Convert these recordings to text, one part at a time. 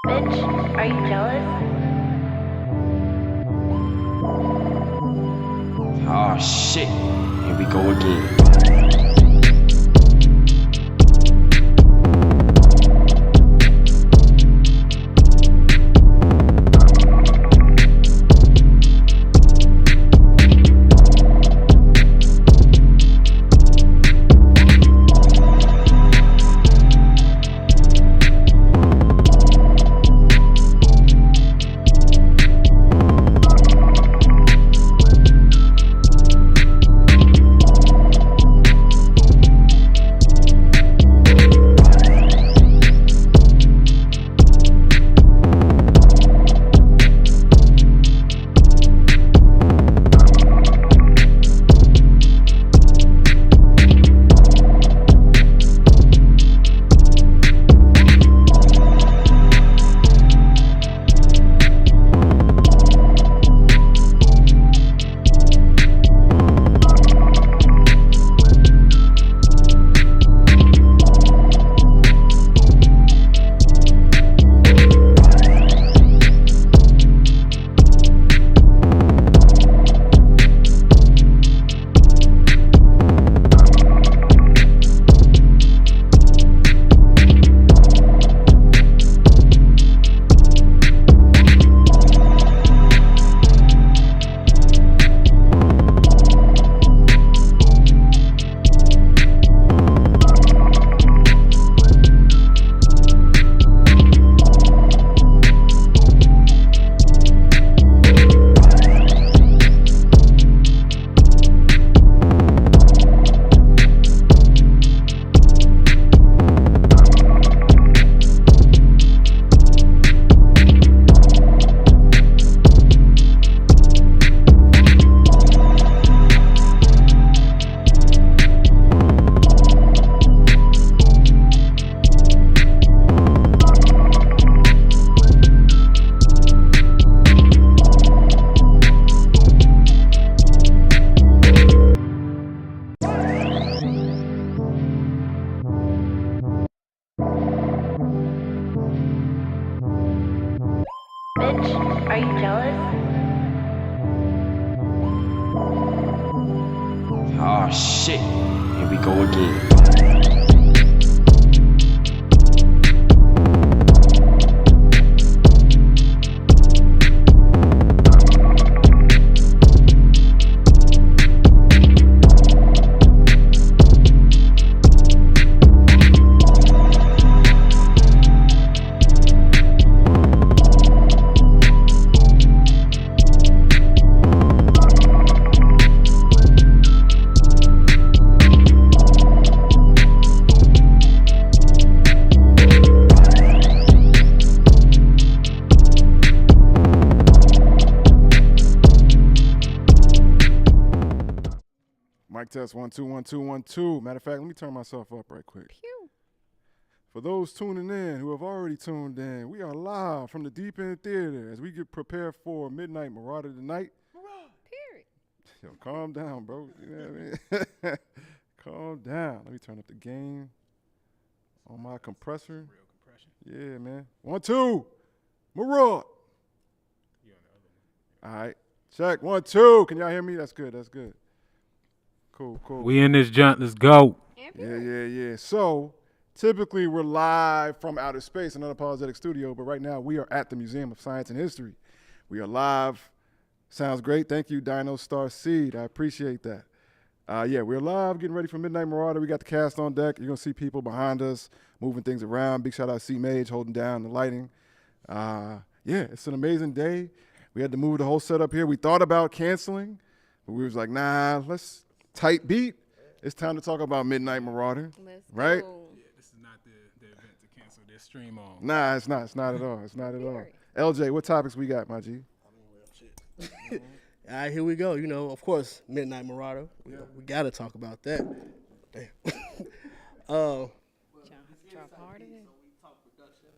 Bitch, are you jealous? Oh shit, here we go again. Bitch, are you jealous? Oh shit, here we go again. Mic test 1 2 1 2 1 2. Matter of fact, let me turn myself up right quick. Pew. For those tuning in who have already tuned in, we are live from the Deep End Theater as we get prepared for Midnight Marauder tonight. Period. Yo, calm down, bro. You know what I mean? Calm down. Let me turn up the gain on my compressor. Real compression. Yeah, man. 1 2. Maraud. You on the other one. All right. Check. 1 2. Can y'all hear me? That's good. That's good. Cool, cool. We in this junk. Let's go. Yeah. So, typically we're live from outer space, an unapologetic studio, but right now we are at the Museum of Science and History. We are live. Sounds great. Thank you, Dino Star Seed. I appreciate that. We're live, getting ready for Midnight Marauder. We got the cast on deck. You're going to see people behind us moving things around. Big shout out to C-Mage holding down the lighting. It's an amazing day. We had to move the whole setup here. We thought about canceling, but we was like, nah, let's tight beat. It's time to talk about Midnight Marauder. Let's Right? go. Yeah, this is not the event to cancel this stream on. Nah, it's not. It's not at all. It's not at all. Period. LJ, what topics we got, my G? All right, here we go. You know, of course, Midnight Marauder. We got to talk about that. Damn. Drop hard in it. So we talked production,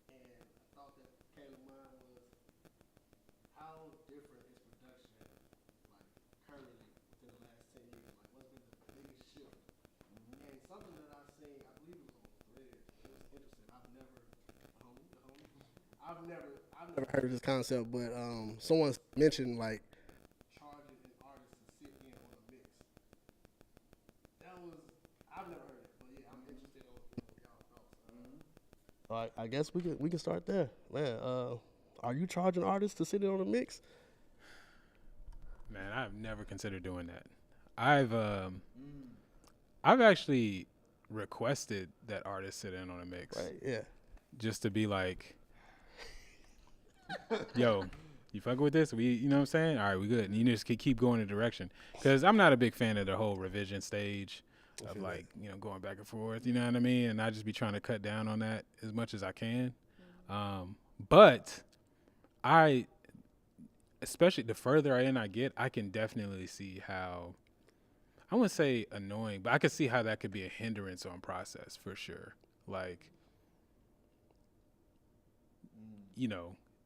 and a thought that came to mind was how different is production, like currently within the last 10 years? Like, what's been the biggest shift? And something that I've seen, I believe it was on Thread. It was interesting. I've never, the homie I've never heard of this concept, but someone mentioned like charging an artist to sit in on a mix. I've never heard it, but yeah, I'm interested in y'all thoughts. All right, I guess we can start there, man. Are you charging artists to sit in on a mix? Man, I've never considered doing that. I've actually requested that artists sit in on a mix. Right. Yeah. Just to be like, yo, you fucking with this? You know what I'm saying? All right, we good. And you just keep going in a direction. Because I'm not a big fan of the whole revision stage of like, going back and forth, you know what I mean? And I just be trying to cut down on that as much as I can. But especially the further in I get, I can definitely see how, I wouldn't say annoying, but I could see how that could be a hindrance on process for sure. Like,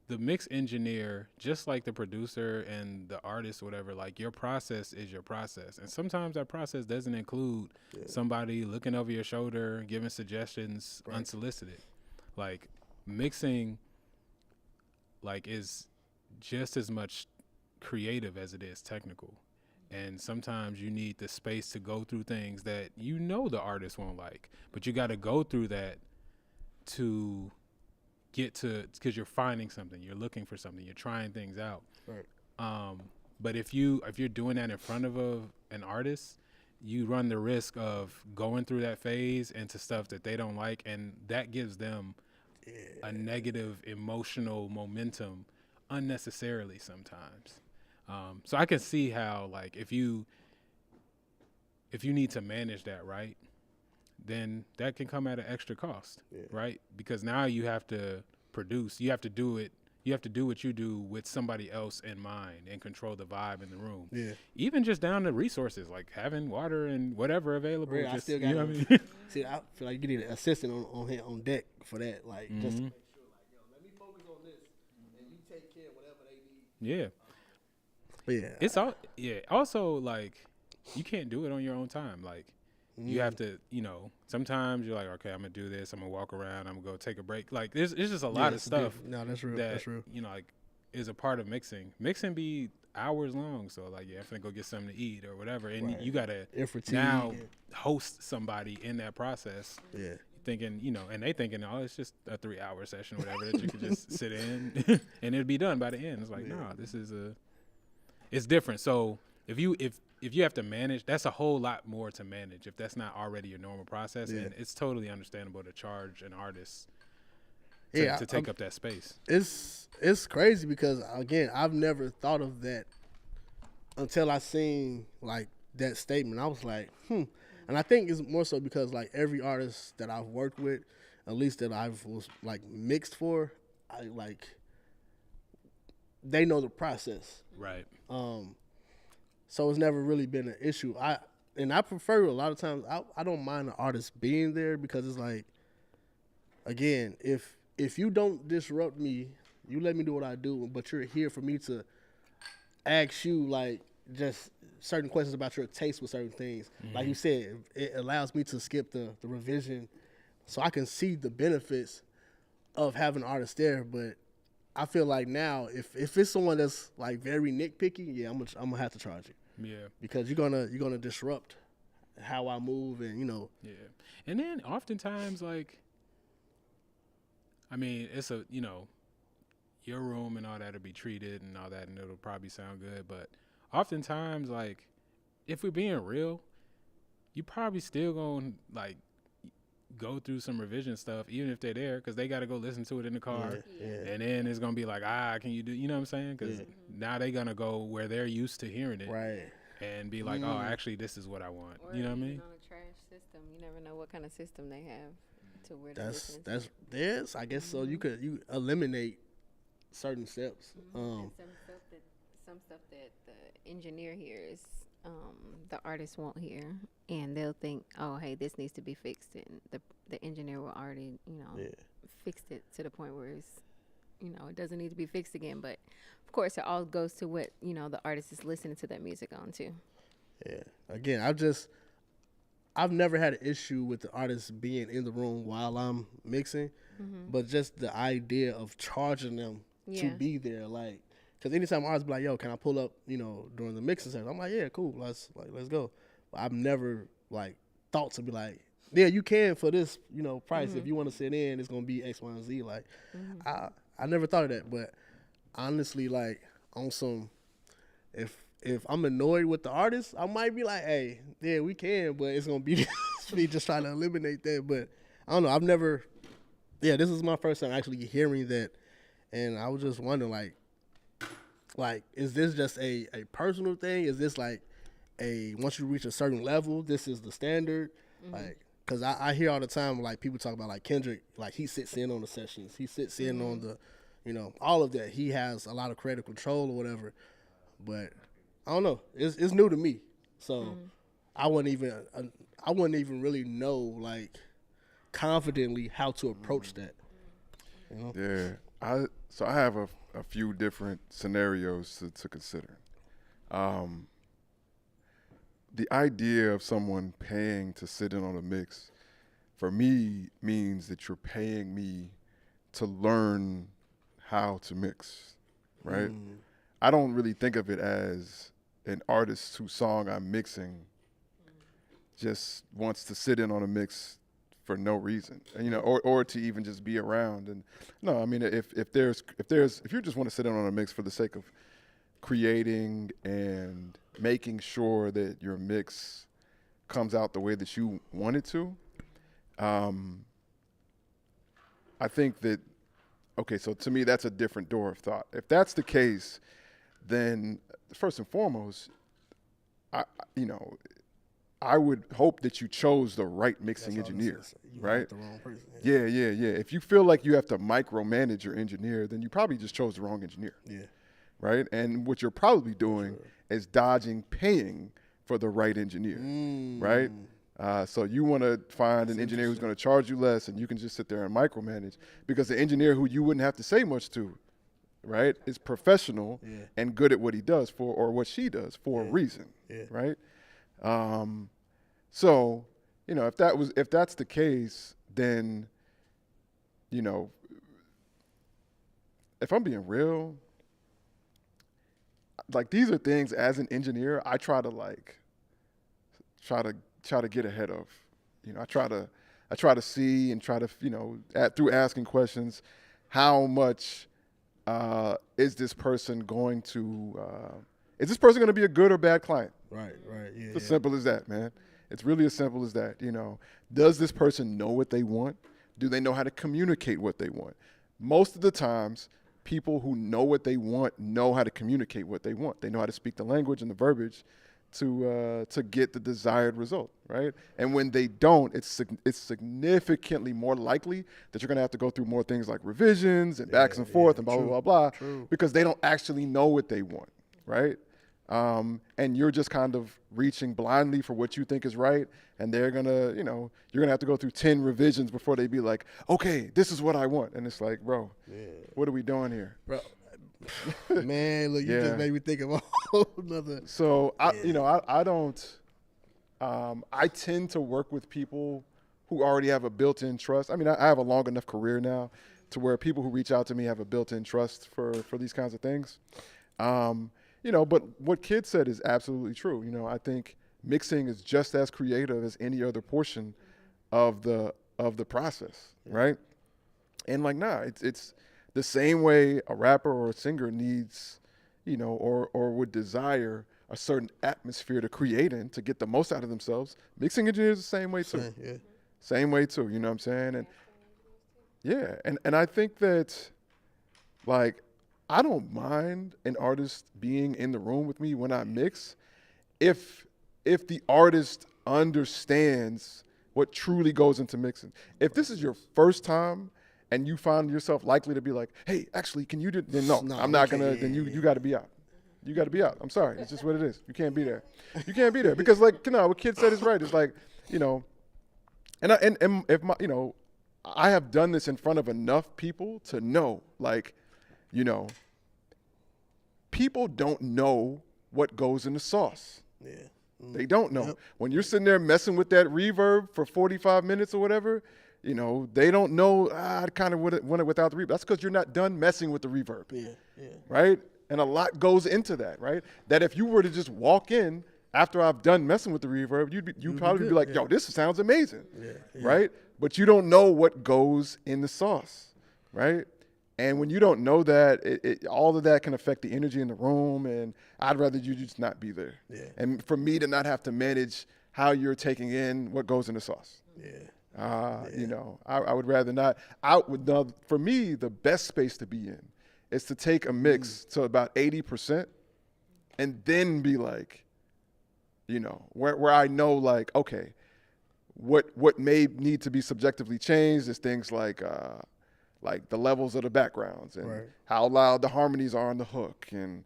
the mix engineer, just like the producer and the artist, whatever, like your process is your process. And sometimes that process doesn't include somebody looking over your shoulder, giving suggestions unsolicited. Like mixing is just as much creative as it is technical. And sometimes you need the space to go through things that the artist won't like, but you got to go through that to get to, because you're finding something, you're looking for something, you're trying things out. Right. But if you're doing that in front of an artist, you run the risk of going through that phase into stuff that they don't like, and that gives them a negative emotional momentum unnecessarily sometimes. So I can see how, like, if you need to manage that right, then that can come at an extra cost, right? Because now you have to produce, you have to do what you do with somebody else in mind and control the vibe in the room. Yeah. Even just down to resources, like having water and whatever available. Really, just, I still got you know what I mean? See, I feel like you need an assistant on deck for that, like just to make sure, like, yo, let me focus on this, and you take care of whatever they need. Yeah. But yeah. It's all, also, like, you can't do it on your own time. Like, you have to, sometimes you're like, okay, I'm going to do this. I'm going to walk around. I'm going to go take a break. Like, it's just a lot of stuff. No, that's real. That's real. Like, is a part of mixing. Mixing be hours long. So, like, I'm going to go get something to eat or whatever. And you got to now host somebody in that process. Yeah. Thinking, and they thinking, oh, it's just a 3-hour session, whatever, that you could just sit in and it'd be done by the end. It's like, nah, this is it's different. So if you have to manage, that's a whole lot more to manage if that's not already your normal process. And it's totally understandable to charge an artist to take up that space. It's crazy because, again, I've never thought of that until I seen, like, that statement. I was like, And I think it's more so because, like, every artist that I've worked with, at least that I've was, like, mixed for, they know the process. Right. So it's never really been an issue. I prefer, a lot of times, I don't mind the artist being there because it's like, again, if you don't disrupt me, you let me do what I do, but you're here for me to ask you, like, just certain questions about your taste with certain things. Mm-hmm. Like you said, it allows me to skip the revision so I can see the benefits of having an artist there. But I feel like now, if it's someone that's, like, very nitpicky, I'm gonna have to charge you. Yeah. Because you're gonna disrupt how I move and, Yeah. And then oftentimes, like, I mean, it's your room and all that will be treated and all that, and it'll probably sound good. But oftentimes, like, if we're being real, you probably still gonna, like, go through some revision stuff, even if they're there, because they got to go listen to it in the car. Yeah. And then it's going to be like, can you do, you know what I'm saying? Because now they're going to go where they're used to hearing it. Right. And be like, oh, actually, this is what I want. Or you know what I mean? On a trash system. You never know what kind of system they have to where that's I guess so. You eliminate certain steps. And some stuff that the engineer hears, the artist won't hear, and they'll think, oh, hey, this needs to be fixed, and the engineer will already, fixed it to the point where it's, it doesn't need to be fixed again. But of course, it all goes to what the artist is listening to that music on too. Yeah. Again, I've never had an issue with the artist being in the room while I'm mixing, but just the idea of charging them to Yeah. be there, like, because anytime artists be like, "Yo, can I pull up?" During the mixing session, I'm like, "Yeah, cool, let's go." But I've never like thought to be like, "Yeah, you can for this, price. If you want to sit in, it's gonna be X, Y, and Z." Like, I never thought of that, but honestly, like on some, if I'm annoyed with the artist, I might be like, "Hey, yeah, we can," but it's gonna be me just trying to eliminate that. But I don't know. I've never. Yeah, this is my first time actually hearing that, and I was just wondering, like, is this just a personal thing? Is this like once you reach a certain level, this is the standard? Like, because I hear all the time, like, people talk about, like, Kendrick, like, he sits in on the sessions. He sits in on the, all of that. He has a lot of creative control or whatever. But I don't know. It's new to me. So I wouldn't even really know, like, confidently how to approach that. Yeah, I have a few different scenarios to consider. The idea of someone paying to sit in on a mix, for me, means that you're paying me to learn how to mix, right? I don't really think of it as an artist whose song I'm mixing just wants to sit in on a mix for no reason, and, or to even just be around. And no, I mean, if you just want to sit in on a mix for the sake of creating and making sure that your mix comes out the way that you want it to, I think that, okay, so to me, that's a different door of thought. If that's the case, then first and foremost, I would hope that you chose the right mixing engineer, right? The wrong person. Yeah. If you feel like you have to micromanage your engineer, then you probably just chose the wrong engineer. Yeah. Right? And what you're probably doing is dodging paying for the right engineer, right? So you want to find an engineer who's going to charge you less, and you can just sit there and micromanage, because the engineer who you wouldn't have to say much to, right, is professional and good at what he does or what she does for a reason, right? So, if that's the case, then, if I'm being real, like, these are things as an engineer I try to get ahead of. I try to see and try to, through asking questions, how much is this person going to be a good or bad client? Right. Yeah. It's as simple as that, man. It's really as simple as that. Does this person know what they want? Do they know how to communicate what they want? Most of the times, people who know what they want know how to communicate what they want. They know how to speak the language and the verbiage to get the desired result, right? And when they don't, it's significantly more likely that you're going to have to go through more things like revisions and backs and forth and blah, blah, blah, because they don't actually know what they want, right? And you're just kind of reaching blindly for what you think is right, and they're gonna, you're gonna have to go through 10 revisions before they be like, okay, this is what I want. And it's like, bro, what are we doing here? Bro, man, look, you just made me think of a whole nother. So I don't. I tend to work with people who already have a built-in trust. I mean, I have a long enough career now to where people who reach out to me have a built-in trust for these kinds of things. But what Kid said is absolutely true. I think mixing is just as creative as any other portion of the process, right? And it's the same way a rapper or a singer needs, or would desire a certain atmosphere to create in to get the most out of themselves. Mixing engineers the same way too. Same way too. You know what I'm saying? And and I think that, like, I don't mind an artist being in the room with me when I mix if the artist understands what truly goes into mixing. If this is your first time and you find yourself likely to be like, hey, actually, can you do, then no, I'm not going to, then you got to be out. You got to be out. I'm sorry. It's just what it is. You can't be there. You can't be there. Because, like, what Kid said is right. It's like, and if my, I have done this in front of enough people to know, like, people don't know what goes in the sauce. Yeah. They don't know. When you're sitting there messing with that reverb for 45 minutes or whatever, you know, they don't know, I kind of want it without the reverb. That's because you're not done messing with the reverb. Yeah. Right? And a lot goes into that, right? That if you were to just walk in after I've done messing with the reverb, you'd probably be like, yo, this sounds amazing. Right? But you don't know what goes in the sauce, right? And when you don't know that, all of that can affect the energy in the room, and I'd rather you just not be there. Yeah. And for me to not have to manage how you're taking in what goes in the sauce. You know, I would rather not. For me, the best space to be in is to take a mix to about 80% and then be like, you know, where I know like, okay, what may need to be subjectively changed is things like the levels of the backgrounds and how loud the harmonies are on the hook, and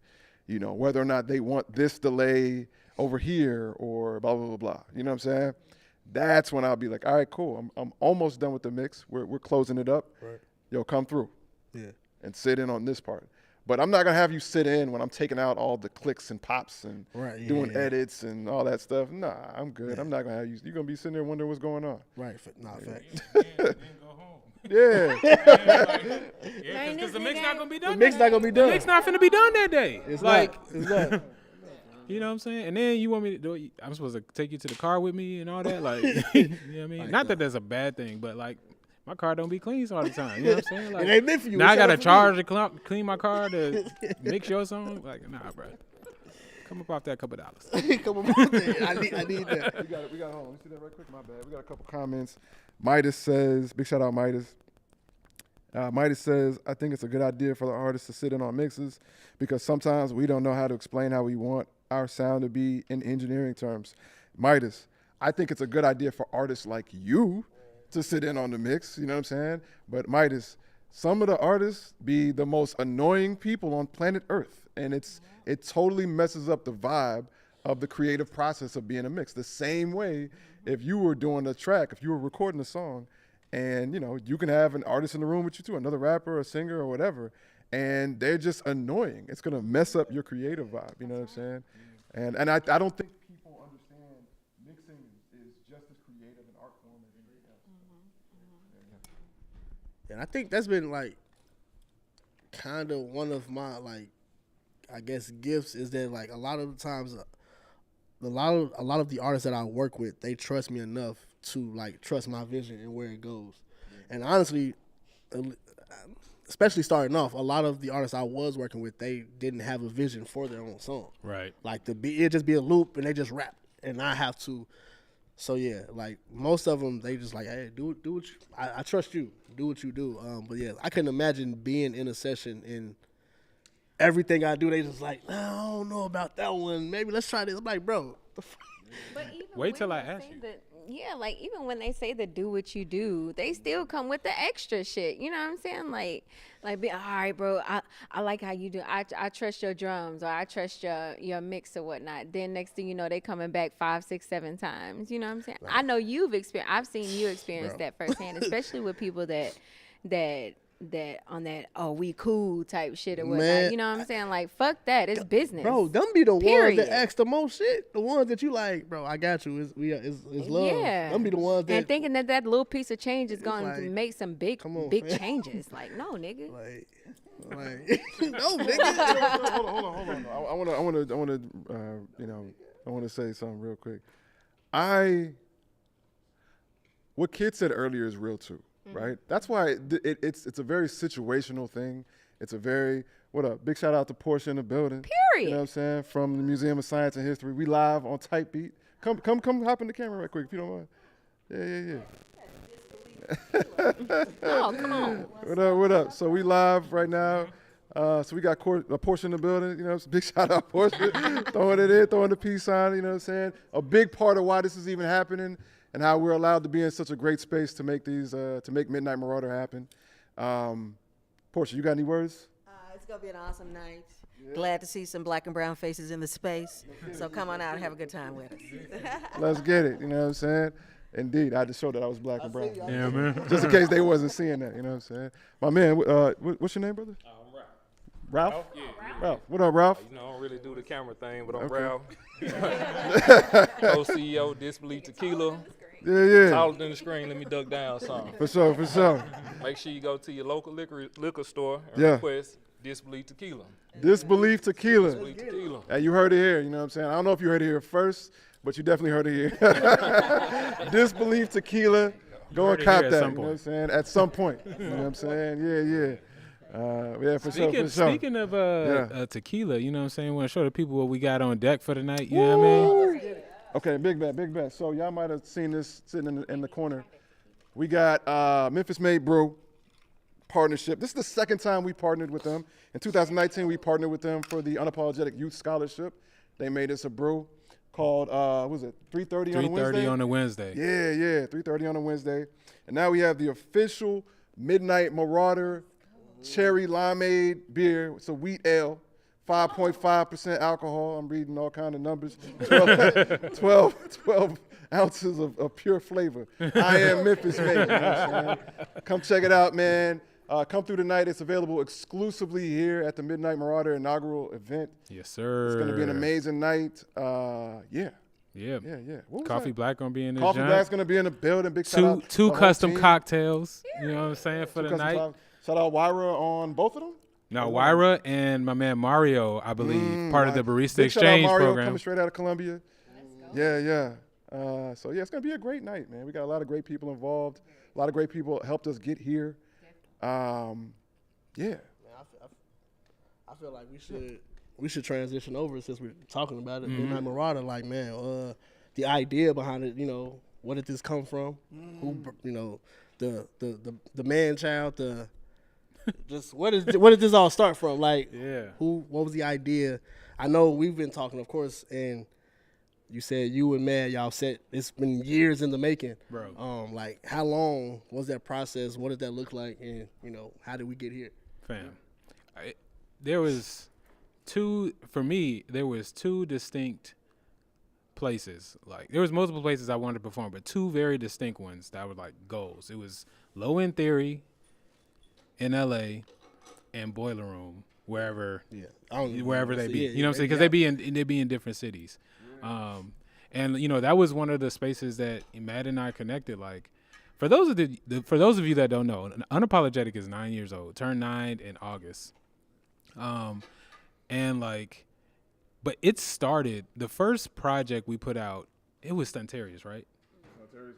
you know whether or not they want this delay over here or blah blah blah blah. You know what I'm saying? That's when I'll be like, all right, cool. I'm almost done with the mix. We're closing it up. Yo, come through. And sit in on this part. But I'm not gonna have you sit in when I'm taking out all the clicks and pops and doing edits and all that stuff. Nah, I'm good. I'm not gonna have you. You're gonna be sitting there wondering what's going on. Fact. Yeah. Because the mix not gonna be done. The mix not gonna be done. The mix not finna be done that day. It's like, not. you know what I'm saying? And then you want me to do it, I'm supposed to take you to the car with me and all that? Like, you know what I mean? Not that that's a bad thing, but like, my car don't be clean all the time. You know what I'm saying? Like, it ain't meant for you. Now I got to charge to clean my car to mix your song? Like, nah, bro. Come up off that couple dollars. Come on, I need that. We got hold on. Let me see that right quick. My bad. We got a couple comments. Midas says, big shout out Midas. Midas says, I think it's a good idea for the artists to sit in on mixes because sometimes we don't know how to explain how we want our sound to be in engineering terms. Midas, I think it's a good idea for artists like you to sit in on the mix, you know what I'm saying? But Midas, some of the artists be the most annoying people on planet Earth, and it totally messes up the vibe of the creative process of being a mix. The same way if you were doing a track, if you were recording a song, and you know you can have an artist in the room with you too, another rapper, a singer, or whatever, and they're just annoying. It's gonna mess up your creative vibe, you know what I'm saying? And I don't think people understand mixing is just as creative an art form as anything else. And I think that's been like kind of one of my like, I guess gifts is that like a lot of the times, a lot of the artists that I work with, they trust me enough to like trust my vision and where it goes. And honestly, especially starting off, a lot of the artists I was working with, they didn't have a vision for their own song. Right. Like it just be a loop and they just rap, and I have to. So yeah, like most of them, they just like, hey, do what you. I trust you. Do what you do. But yeah, I couldn't imagine being in a session and everything I do, they just like, I don't know about that one. Maybe let's try this. I'm like, bro. But even Wait till when I they ask say you. Yeah, like even when they say the do what you do, they still come with the extra shit. You know what I'm saying? Like be all right, bro. I like how you do. I trust your drums, or I trust your mix or whatnot. Then next thing you know, they coming back 5, 6, 7 times. You know what I'm saying? I know you've experienced. I've seen you experience that firsthand, especially with people that on that we cool type shit or whatnot. Man, you know what I'm saying? Like fuck that. It's business. Bro, them be the ones Period. that ask the most shit. The ones that you like, bro, I got you. It's love. Yeah. Them be the ones that. And thinking that little piece of change is going like, to make some big on, changes. Like, no, nigga. like no, nigga. Hold on. I want to say something real quick. What Kid said earlier is real too, right? That's why it's a very situational thing. It's a very, what up? Big shout out to Portia in the building. Period. You know what I'm saying? From the Museum of Science and History. We live on Type Beat. Come hop in the camera right quick if you don't mind. Yeah. Oh, come on. What up? So we live right now. So we got a Portia in the building, you know, big shout out Portia, throwing it in, throwing the peace sign, you know what I'm saying? A big part of why this is even happening and how we're allowed to be in such a great space to make to make Midnight Marauder happen. Portia, you got any words? It's going to be an awesome night. Yeah. Glad to see some black and brown faces in the space. So come on out and have a good time with us. Let's get it, you know what I'm saying? Indeed, I had to show that I was black and brown. Yeah, man. Just in case they wasn't seeing that, you know what I'm saying? My man, what's your name, brother? Ralph? Ralph. What up, Ralph? You know, I don't really do the camera thing, but I'm Okay. Ralph. Co-CEO, Disbelief Tequila. Yeah. Taller than the screen, let me duck down some. For sure. Make sure you go to your local liquor store and Yeah. request Disbelief Tequila. Disbelief Tequila. Disbelief Tequila. Hey, you heard it here, you know what I'm saying? I don't know if you heard it here first, but you definitely heard it here. Disbelief Tequila. Go and heard it cop here at that, some you know what I'm point. saying? At some point. You know what I'm saying? Yeah. Yeah, for sure. Speaking of tequila, you know what I'm saying? Want to show the people what we got on deck for the night. You know what I mean? Okay, big bet. So y'all might have seen this sitting in the corner. We got Memphis Made Brew partnership. This is the second time we partnered with them. In 2019, we partnered with them for the Unapologetic Youth Scholarship. They made us a brew called, what was it, 3:30 on a Wednesday? 3:30 on a Wednesday. Yeah, 3:30 on a Wednesday. And now we have the official Midnight Marauder Cherry Limeade beer. It's a wheat ale, 5.5% alcohol. I'm reading all kind of numbers. 12 ounces of pure flavor. I am Memphis made. You know what I'm saying? Come check it out, man. Come through tonight. It's available exclusively here at the Midnight Marauder inaugural event. Yes, sir. It's going to be an amazing night. Yeah. Yeah. What was Coffee that? Black gonna be in this Coffee joint. Black's going to be in the building. Big shout out. Two to the whole custom team. cocktails. You know what I'm saying, for Two the custom night. cocktails. Shout out Wyra on both of them. Now, Wyra and my man Mario, I believe, part of the Barista Big shout out Exchange Mario program. coming straight out of Columbia. Yeah. So it's gonna be a great night, man. We got a lot of great people involved. A lot of great people helped us get here. Yeah. Man, I feel like we should transition over since we're talking about it. Midnight Marauder, like, man, the idea behind it, you know, where did this come from? Who, you know, the man child, just where did this all start from? Like, what was the idea? I know we've been talking, of course, and you said you and Mad, y'all said it's been years in the making, Bro. Like, how long was that process? What did that look like? And you know, how did we get here? Fam, there was two distinct places. Like, there was multiple places I wanted to perform, but two very distinct ones that were like goals. It was Low End Theory in LA and Boiler Room, wherever they be. You know what I'm saying? Because they be in different cities. And you know, that was one of the spaces that Matt and I connected. Like, for those of you that don't know, Unapologetic is 9 years old, turned 9 in August. And like, but it started, the first project we put out, it was Stuntarius, right?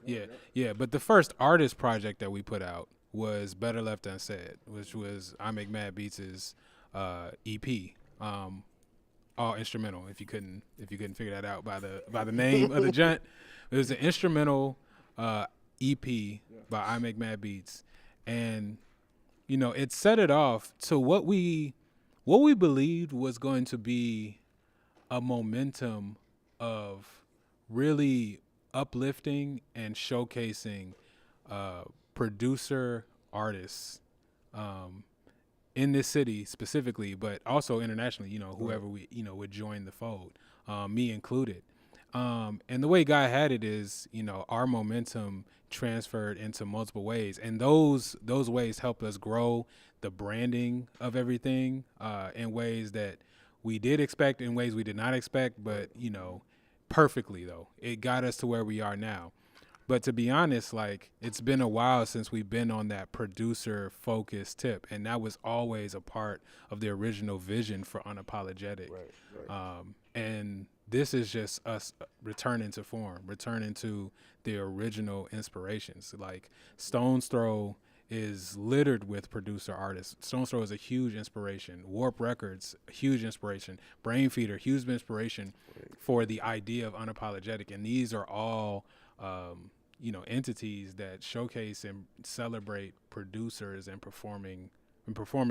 Yeah. But the first artist project that we put out was Better Left Unsaid, which was I Make Mad Beats' EP. All instrumental. If you couldn't figure that out by the name of the joint, it was an instrumental EP by I Make Mad Beats, and you know, it set it off to what we believed was going to be a momentum of really uplifting and showcasing producer artists in this city specifically, but also internationally, you know, whoever we, you know, would join the fold, me included. And the way God had it is, you know, our momentum transferred into multiple ways, and those ways helped us grow the branding of everything in ways that we did expect, in ways we did not expect, but, you know, perfectly though. It got us to where we are now. But to be honest, like, it's been a while since we've been on that producer focused tip, and that was always a part of the original vision for Unapologetic. Right. And this is just us returning to form, returning to the original inspirations. Like, Stone's Throw is littered with producer artists. Stone's Throw is a huge inspiration. Warp Records, a huge inspiration. Brain Feeder, huge inspiration for the idea of Unapologetic. And these are all you know, entities that showcase and celebrate producers and performing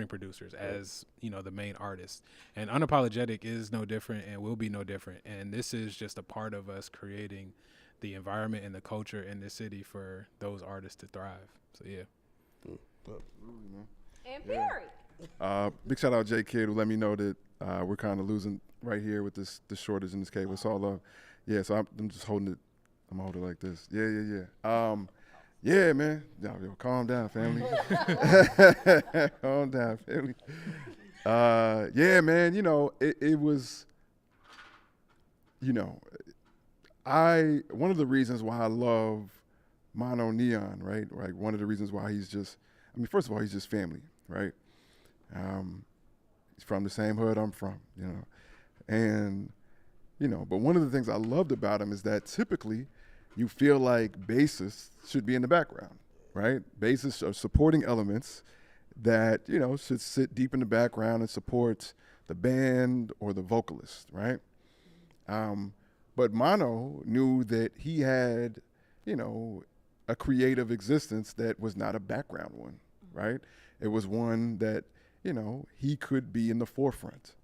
producers as, you know, the main artists. And Unapologetic is no different and will be no different. And this is just a part of us creating the environment and the culture in the city for those artists to thrive. So yeah. And Perry. Big shout out J Kid who let me know that we're kind of losing right here with this shortage in this cable. It's all love. Yeah, so I'm just holding it. I'm gonna hold it like this. Yeah. Yeah, man. Yo, calm down, family. Calm down, family. Yeah, man. It was. One of the reasons why I love Mono Neon, right? Like one of the reasons why first of all, he's just family, right? He's from the same hood I'm from, and but one of the things I loved about him is that typically you feel like bassists should be in the background, right? Bassists are supporting elements that should sit deep in the background and support the band or the vocalist, right? But Mono knew that he had, a creative existence that was not a background one, right? It was one that, he could be in the forefront.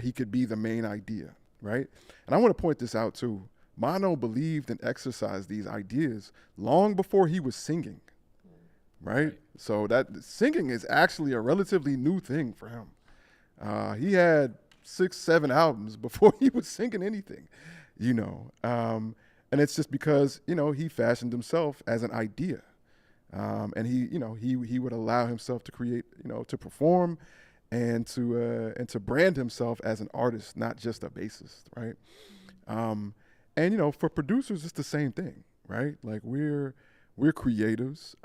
He could be the main idea, right? And I want to point this out too. Mono believed and exercised these ideas long before he was singing, right? So that singing is actually a relatively new thing for him. He had 6, 7 albums before he was singing anything, and it's just because, he fashioned himself as an idea. And he would allow himself to create, to perform and to brand himself as an artist, not just a bassist, right? And for producers, it's the same thing, right? Like we're creatives.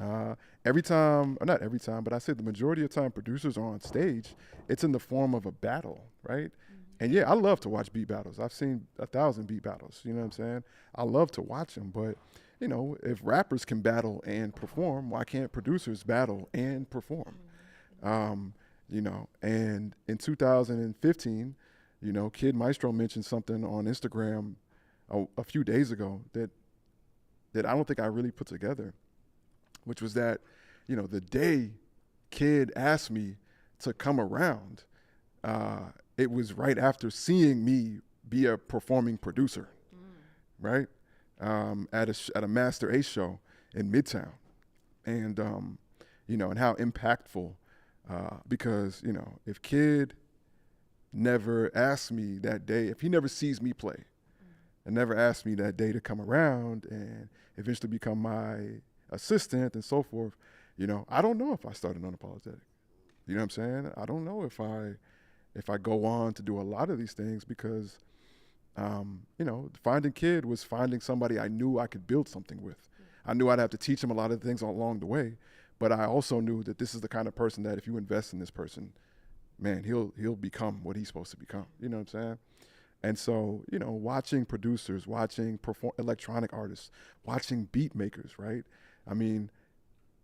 Every time, or not every time, but I say the majority of time producers are on stage, it's in the form of a battle, right? And yeah, I love to watch beat battles. I've seen 1,000 beat battles, you know what I'm saying? I love to watch them, but if rappers can battle and perform, why can't producers battle and perform? And in 2015, Kid Maestro mentioned something on Instagram a few days ago that I don't think I really put together, which was that, the day Kid asked me to come around, it was right after seeing me be a performing producer, right? At a Master Ace show in Midtown, and and how impactful, because if Kid never asked me that day, if he never sees me play, and never asked me that day to come around and eventually become my assistant and so forth, I don't know if I started Unapologetic. You know what I'm saying? I don't know if I go on to do a lot of these things because, finding Kid was finding somebody I knew I could build something with. I knew I'd have to teach him a lot of things along the way, but I also knew that this is the kind of person that if you invest in this person, man, he'll become what he's supposed to become. You know what I'm saying? And so, watching producers, watching electronic artists, watching beat makers, right? I mean,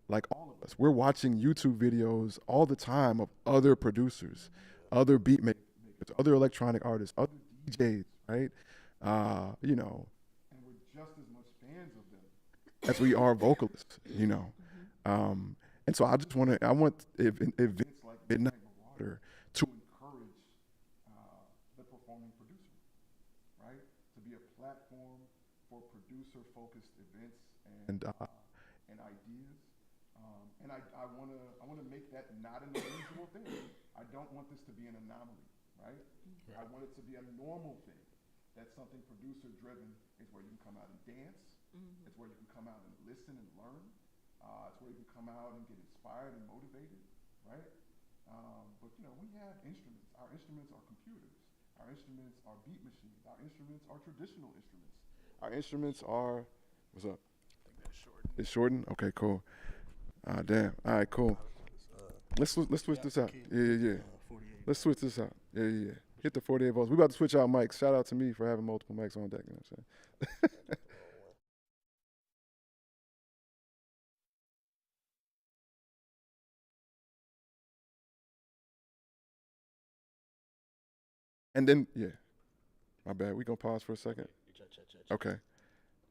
like all of us, we're watching YouTube videos all the time of other producers, other beat makers, other electronic artists, other DJs, right? And we're just as much fans of them as we are vocalists, And so I want events like Midnight Marauder to encourage the performing producer, right? To be a platform for producer-focused events and ideas. And I want to make that not an unusual thing. I don't want this to be an anomaly, right? I want it to be a normal thing. That's something producer-driven is where you can come out and dance. It's where you can come out and listen and learn. It's where you can come out and get inspired and motivated, right? But we have instruments. Our instruments are computers. Our instruments are beat machines. Our instruments are traditional instruments. Our instruments are, what's up? I think that's shortened. It's shortened? Okay, cool. Damn. All right, cool. Let's switch this out. Yeah. Let's switch this out. Yeah. Hit the 48 volts. We about to switch out mics. Shout out to me for having multiple mics on deck. You know what I'm saying? And then, yeah. My bad. We gonna pause for a second? Okay.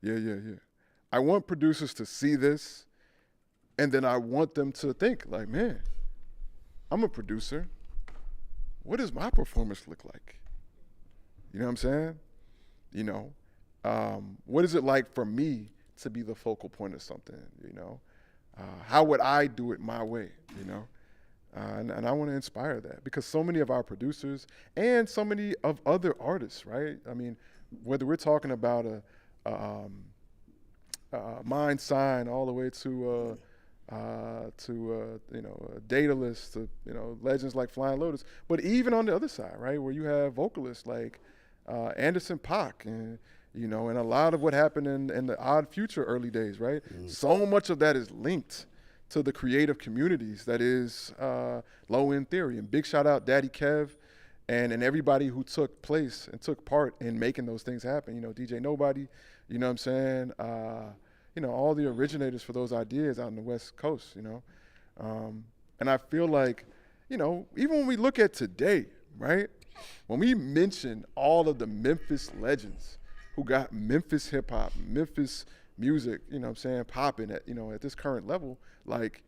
Yeah. I want producers to see this, and then I want them to think like, man, I'm a producer. What does my performance look like? You know what I'm saying? What is it like for me to be the focal point of something? How would I do it my way? And I want to inspire that because so many of our producers and so many of other artists, right? I mean, whether we're talking about a Mind Sign all the way to to Daedalus, to legends like Flying Lotus. But even on the other side, right, where you have vocalists like Anderson .Paak and and a lot of what happened in the Odd Future early days, right? So much of that is linked to the creative communities that is Low End Theory. And big shout out Daddy Kev and everybody who took place and took part in making those things happen. DJ Nobody, you know what I'm saying? All the originators for those ideas out in the West Coast, and I feel like, even when we look at today, right? When we mention all of the Memphis legends who got Memphis hip hop, Memphis music, popping at this current level, like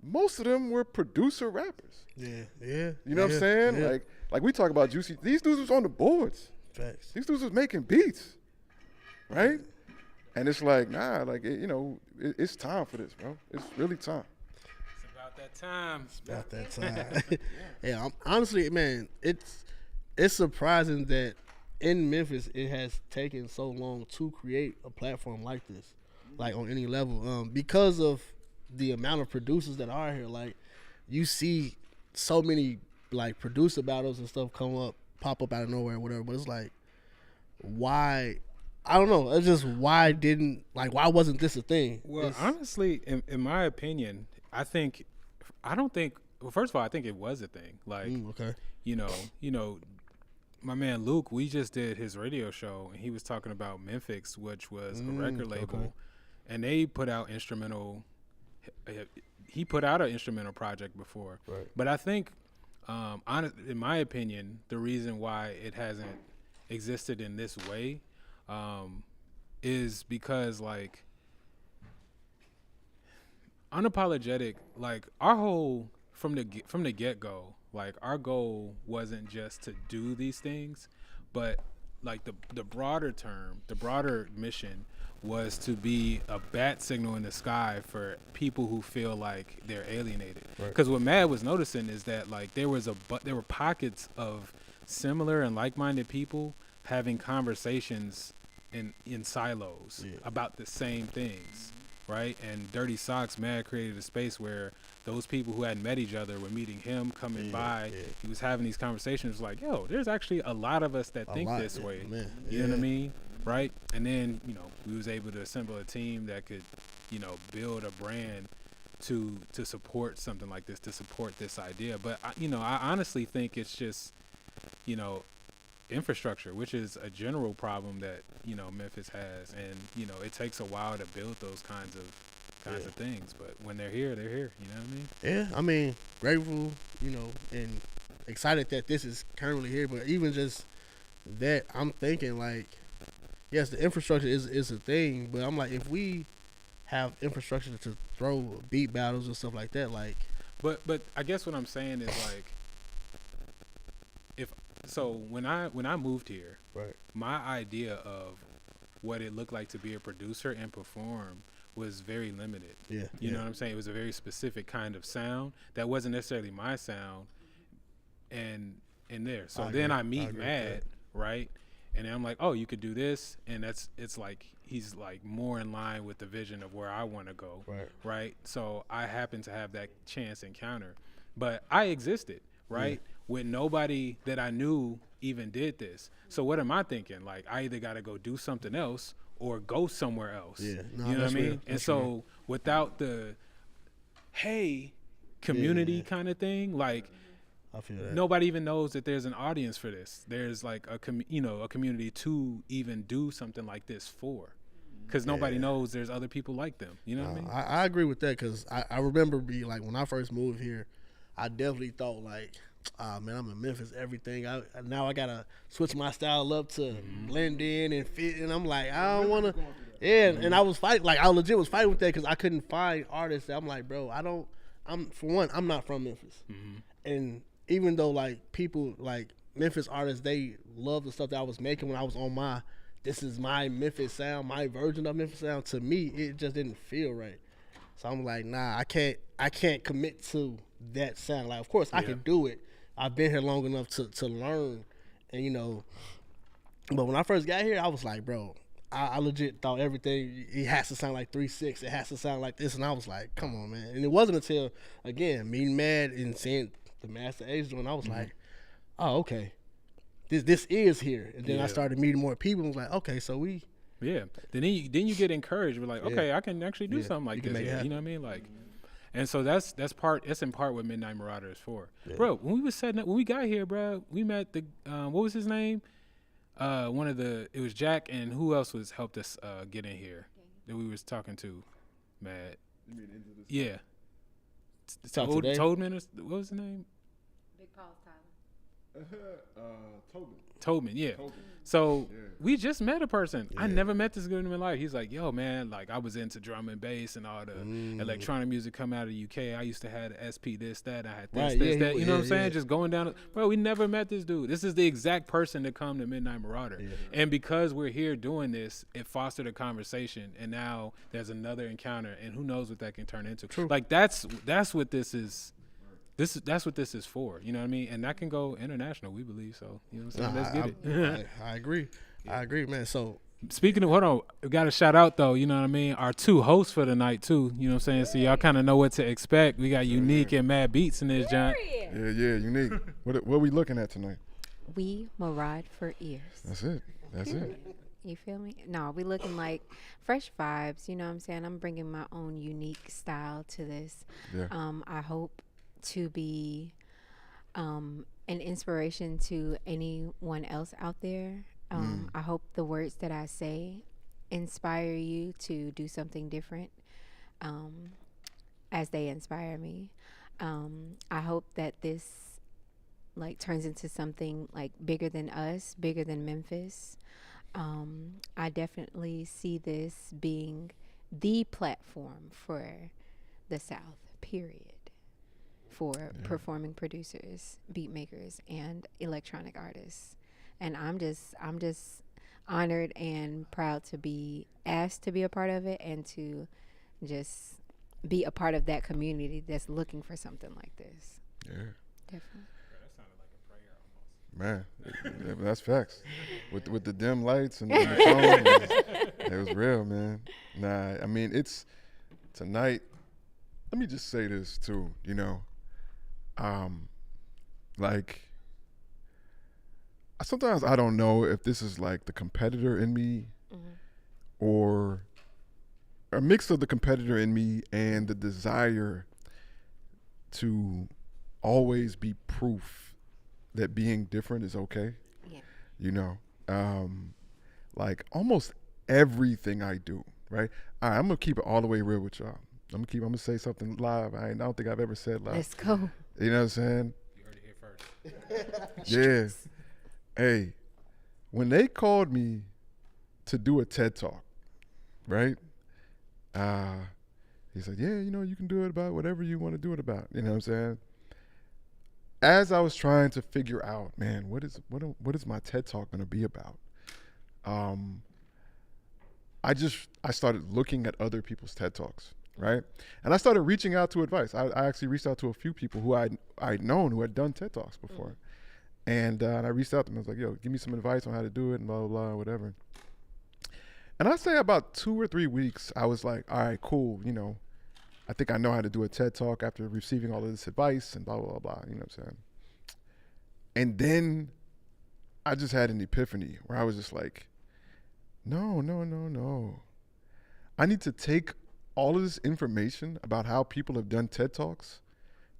most of them were producer rappers. Yeah. You know what I'm saying? Yeah. Like we talk about Juicy, these dudes was on the boards. Facts. These dudes was making beats, right? And it's like, nah, like it's time for this, bro. It's really time. It's about that time. About that time. Yeah, honestly, man, it's surprising that in Memphis it has taken so long to create a platform like this, like on any level, because of the amount of producers that are here. Like, you see so many like producer battles and stuff pop up out of nowhere, or whatever. But it's like, why? I don't know. It's just why wasn't this a thing? Well, honestly, in my opinion, I don't think. Well, first of all, I think it was a thing. Like, okay. My man Luke, we just did his radio show, and he was talking about Memphis, which was a record label, and they put out instrumental. He put out an instrumental project before, right. But I think, in my opinion, the reason why it hasn't existed in this way is because, like, unapologetic, like, our whole from the get-go, like, our goal wasn't just to do these things, but like the broader mission was to be a bat signal in the sky for people who feel like they're alienated. Because what Mad was noticing is that, like, there were pockets of similar and like-minded people having conversations in silos about the same things, right? And Dirty Socks, Mad created a space where those people who hadn't met each other were meeting him, coming by. Yeah. He was having these conversations like, yo, there's actually a lot of us that think this way. Man. You know what I mean? Right? And then, we was able to assemble a team that could, build a brand to support something like this, to support this idea. But, I honestly think it's just, infrastructure, which is a general problem that, Memphis has. And, it takes a while to build those kinds of things, but when they're here, you know what I mean? Yeah, I mean, grateful, and excited that this is currently here, but even just that, I'm thinking, like, yes, the infrastructure is a thing, but I'm like, if we have infrastructure to throw beat battles and stuff like that, like, but I guess what I'm saying is, like, when I moved here, right, my idea of what it looked like to be a producer and perform was very limited. Yeah. You know what I'm saying? It was a very specific kind of sound that wasn't necessarily my sound and in there. So then I meet Mad, right? And then I'm like, oh, you could do this, and it's like he's like more in line with the vision of where I want to go. Right? So I happen to have that chance encounter. But I existed, right? With nobody that I knew even did this. So what am I thinking? Like, I either got to go do something else or go somewhere else. Yeah. No, you know what I mean? Real. And so real. Without the community kind of thing, like, I feel that. Nobody even knows that there's an audience for this. There's like a community to even do something like this for, because nobody knows there's other people like them. You know what I mean? I agree with that, because I remember when I first moved here, I definitely thought like, man, I'm in Memphis, everything. Now I gotta switch my style up to blend in and fit, and I'm like, I don't wanna. Yeah, and I was fighting, like I legit was fighting with that because I couldn't find artists. I'm like, bro, I'm not from Memphis, and even though like people like Memphis artists, they love the stuff that I was making when I was on this is my Memphis sound, my version of Memphis sound. To me, it just didn't feel right. So I'm like, nah, I can't commit to that sound. Like, of course I can do it. I've been here long enough to learn, and but when I first got here, I was like, bro, I legit thought everything, it has to sound like 3-6. It has to sound like this. And I was like, come on, man. And it wasn't until, again, meeting Mad and seeing the Master Ace doing, I was like, oh, okay. This is here. And then I started meeting more people and was like, okay, so we. Yeah. Then you get encouraged. We're like, okay, I can actually do something like this. You know what I mean? Like, and so that's in part what Midnight Marauder is for. Yeah. Bro, when we got here, bro, we met the what was his name? It was Jack, and who else helped us get in here that we was talking to? Matt. You mean into this? Yeah. Toadman, what was his name? Big Paul's Tyler. Toadman, yeah. So we just met a person. I never met this dude in my life. He's like, yo, man, like I was into drum and bass and all the electronic music come out of the UK. I used to have the SP this, that. I had this, that. You know what I'm saying? Just going down. Bro, we never met this dude. This is the exact person to come to Midnight Marauder. Yeah. And because we're here doing this, it fostered a conversation. And now there's another encounter. And who knows what that can turn into. True. Like that's what this is. That's what this is for, you know what I mean? And that can go international, we believe. So, you know what I'm saying? Let's get it. I agree. Yeah. I agree, man. So, speaking of, hold on, we got to shout out, though, you know what I mean? Our 2 hosts for the night, too, you know what I'm saying? So, y'all kind of know what to expect. We got Unique and Mad Beats in this, John. Yeah, Unique. What are we looking at tonight? We Marauder for ears. That's it. You feel me? No, we looking like fresh vibes, you know what I'm saying? I'm bringing my own unique style to this. Yeah. I hope to be an inspiration to anyone else out there. I hope the words that I say inspire you to do something different as they inspire me. I hope that this like turns into something like bigger than us, bigger than Memphis. I definitely see this being the platform for the South, period. For performing producers, beat makers, and electronic artists. And I'm just honored and proud to be asked to be a part of it and to just be a part of that community that's looking for something like this. Yeah. Definitely. Man, that's facts. With the dim lights and the phone, it was real, man. Nah, I mean, it's tonight. Let me just say this too, you know. Like sometimes I don't know if this is like the competitor in me or a mix of the competitor in me and the desire to always be proof that being different is okay. Yeah. You know, like almost everything I do, right? All right, I'm gonna keep it all the way real with y'all. I'm gonna say something live. I don't think I've ever said live. Let's go. You know what I'm saying? You heard it here first. Yeah. Hey, when they called me to do a TED Talk, right? He said, yeah, you know, you can do it about whatever you want to do it about. You know what I'm saying? As I was trying to figure out, man, what is my TED Talk going to be about? I started looking at other people's TED Talks, right? And I started reaching out to advice. I actually reached out to a few people who I'd known who had done TED Talks before. And I reached out to them. I was like, yo, give me some advice on how to do it and blah, blah, blah, whatever. And I'd say about 2 or 3 weeks, I was like, all right, cool. You know, I think I know how to do a TED Talk after receiving all of this advice and blah, blah, blah, blah. You know what I'm saying? And then I just had an epiphany where I was just like, no. I need to take all of this information about how people have done TED Talks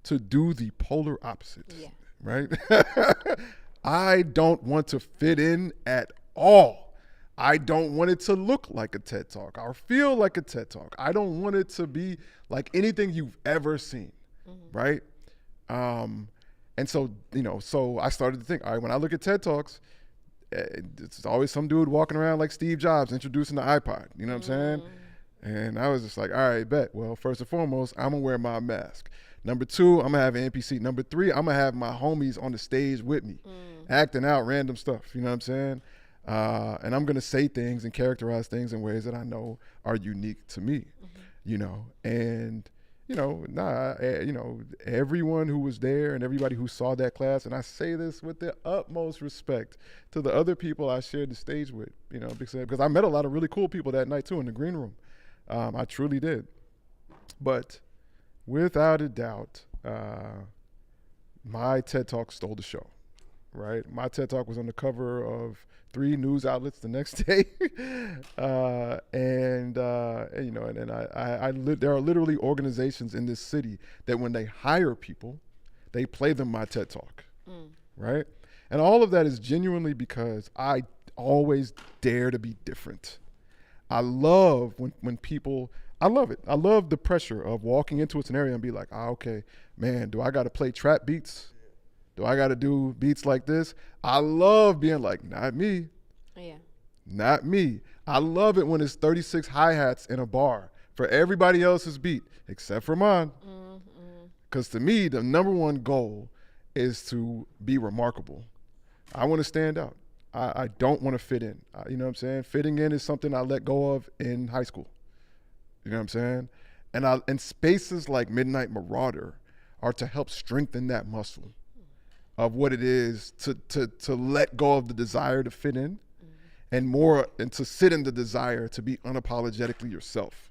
to do the polar opposite, right? I don't want to fit in at all. I don't want it to look like a TED Talk or feel like a TED Talk. I don't want it to be like anything you've ever seen, right? And so, you know, so I started to think, all right, when I look at TED Talks, it's always some dude walking around like Steve Jobs introducing the iPod, you know what I'm saying? And I was just like, all right, bet. Well, first and foremost, I'm gonna wear my mask. Number 2, I'm gonna have an NPC. Number 3, I'm gonna have my homies on the stage with me, acting out random stuff, you know what I'm saying? And I'm gonna say things and characterize things in ways that I know are unique to me, you know? And everyone who was there and everybody who saw that class, and I say this with the utmost respect to the other people I shared the stage with, because I met a lot of really cool people that night too in the green room. I truly did. But without a doubt, my TED Talk stole the show, right? My TED Talk was on the cover of 3 news outlets the next day. There are literally organizations in this city that when they hire people, they play them my TED Talk, right? And all of that is genuinely because I always dare to be different. I love when people, I love it. I love the pressure of walking into a scenario and be like, okay, man, do I got to play trap beats? Do I got to do beats like this? I love being like, not me. Yeah. Not me. I love it when it's 36 hi-hats in a bar for everybody else's beat except for mine. Because to me, the number one goal is to be remarkable. I want to stand out. I don't want to fit in. You know what I'm saying? Fitting in is something I let go of in high school. You know what I'm saying? And spaces like Midnight Marauder are to help strengthen that muscle of what it is to let go of the desire to fit in and to sit in the desire to be unapologetically yourself,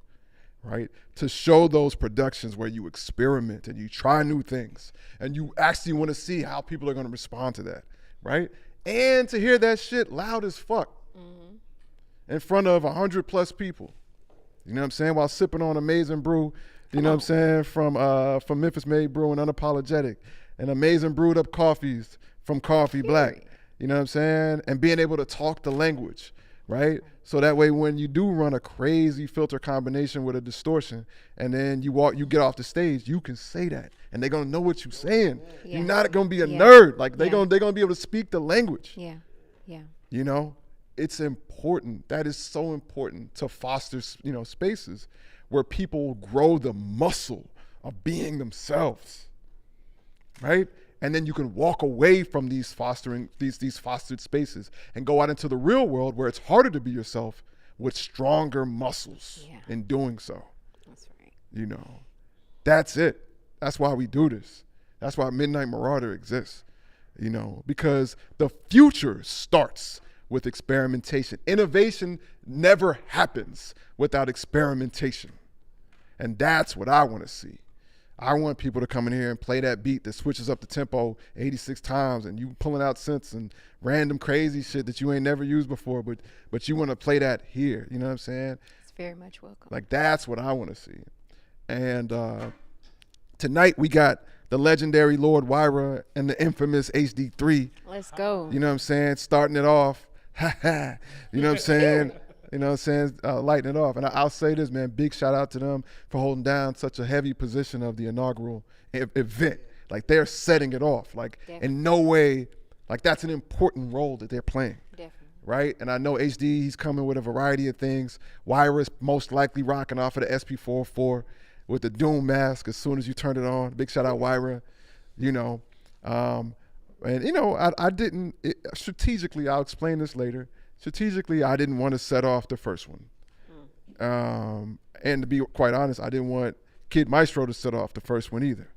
right? To show those productions where you experiment and you try new things and you actually want to see how people are going to respond to that, right? And to hear that shit loud as fuck in front of 100+ people, you know what I'm saying? While sipping on amazing brew, you know what I'm saying? From Memphis Made Brew and Unapologetic, and amazing brewed up coffees from Coffee Black, you know what I'm saying? And being able to talk the language, right? So that way when you do run a crazy filter combination with a distortion and then you get off the stage, you can say that and they're gonna know what you're saying. Yeah. You're not gonna be a nerd. Like they're gonna be able to speak the language. Yeah. Yeah. You know? It's important. That is so important to foster, spaces where people grow the muscle of being themselves, right? And then you can walk away from these fostered spaces and go out into the real world where it's harder to be yourself with stronger muscles in doing so. That's right. That's it. That's why we do this. That's why Midnight Marauder exists, because the future starts with experimentation. Innovation never happens without experimentation. And that's what I want to see. I want people to come in here and play that beat that switches up the tempo 86 times and you pulling out synths and random crazy shit that you ain't never used before, but you want to play that here. You know what I'm saying? It's very much welcome. Like, that's what I want to see. And tonight we got the legendary Lord Wyra and the infamous HD3. Let's go. You know what I'm saying? Starting it off. You know what I'm saying? Lighting it off. And I'll say this, man, big shout out to them for holding down such a heavy position of the inaugural event. Like, they're setting it off. Like, in no way, like, that's an important role that they're playing. Definitely. Right? And I know HD, he's coming with a variety of things. Wyra's most likely rocking off of the SP404 with the Doom mask as soon as you turn it on. Big shout out Wyra, I didn't, strategically, I'll explain this later. Strategically, I didn't want to set off the first one. And to be quite honest, I didn't want Kid Maestro to set off the first one either.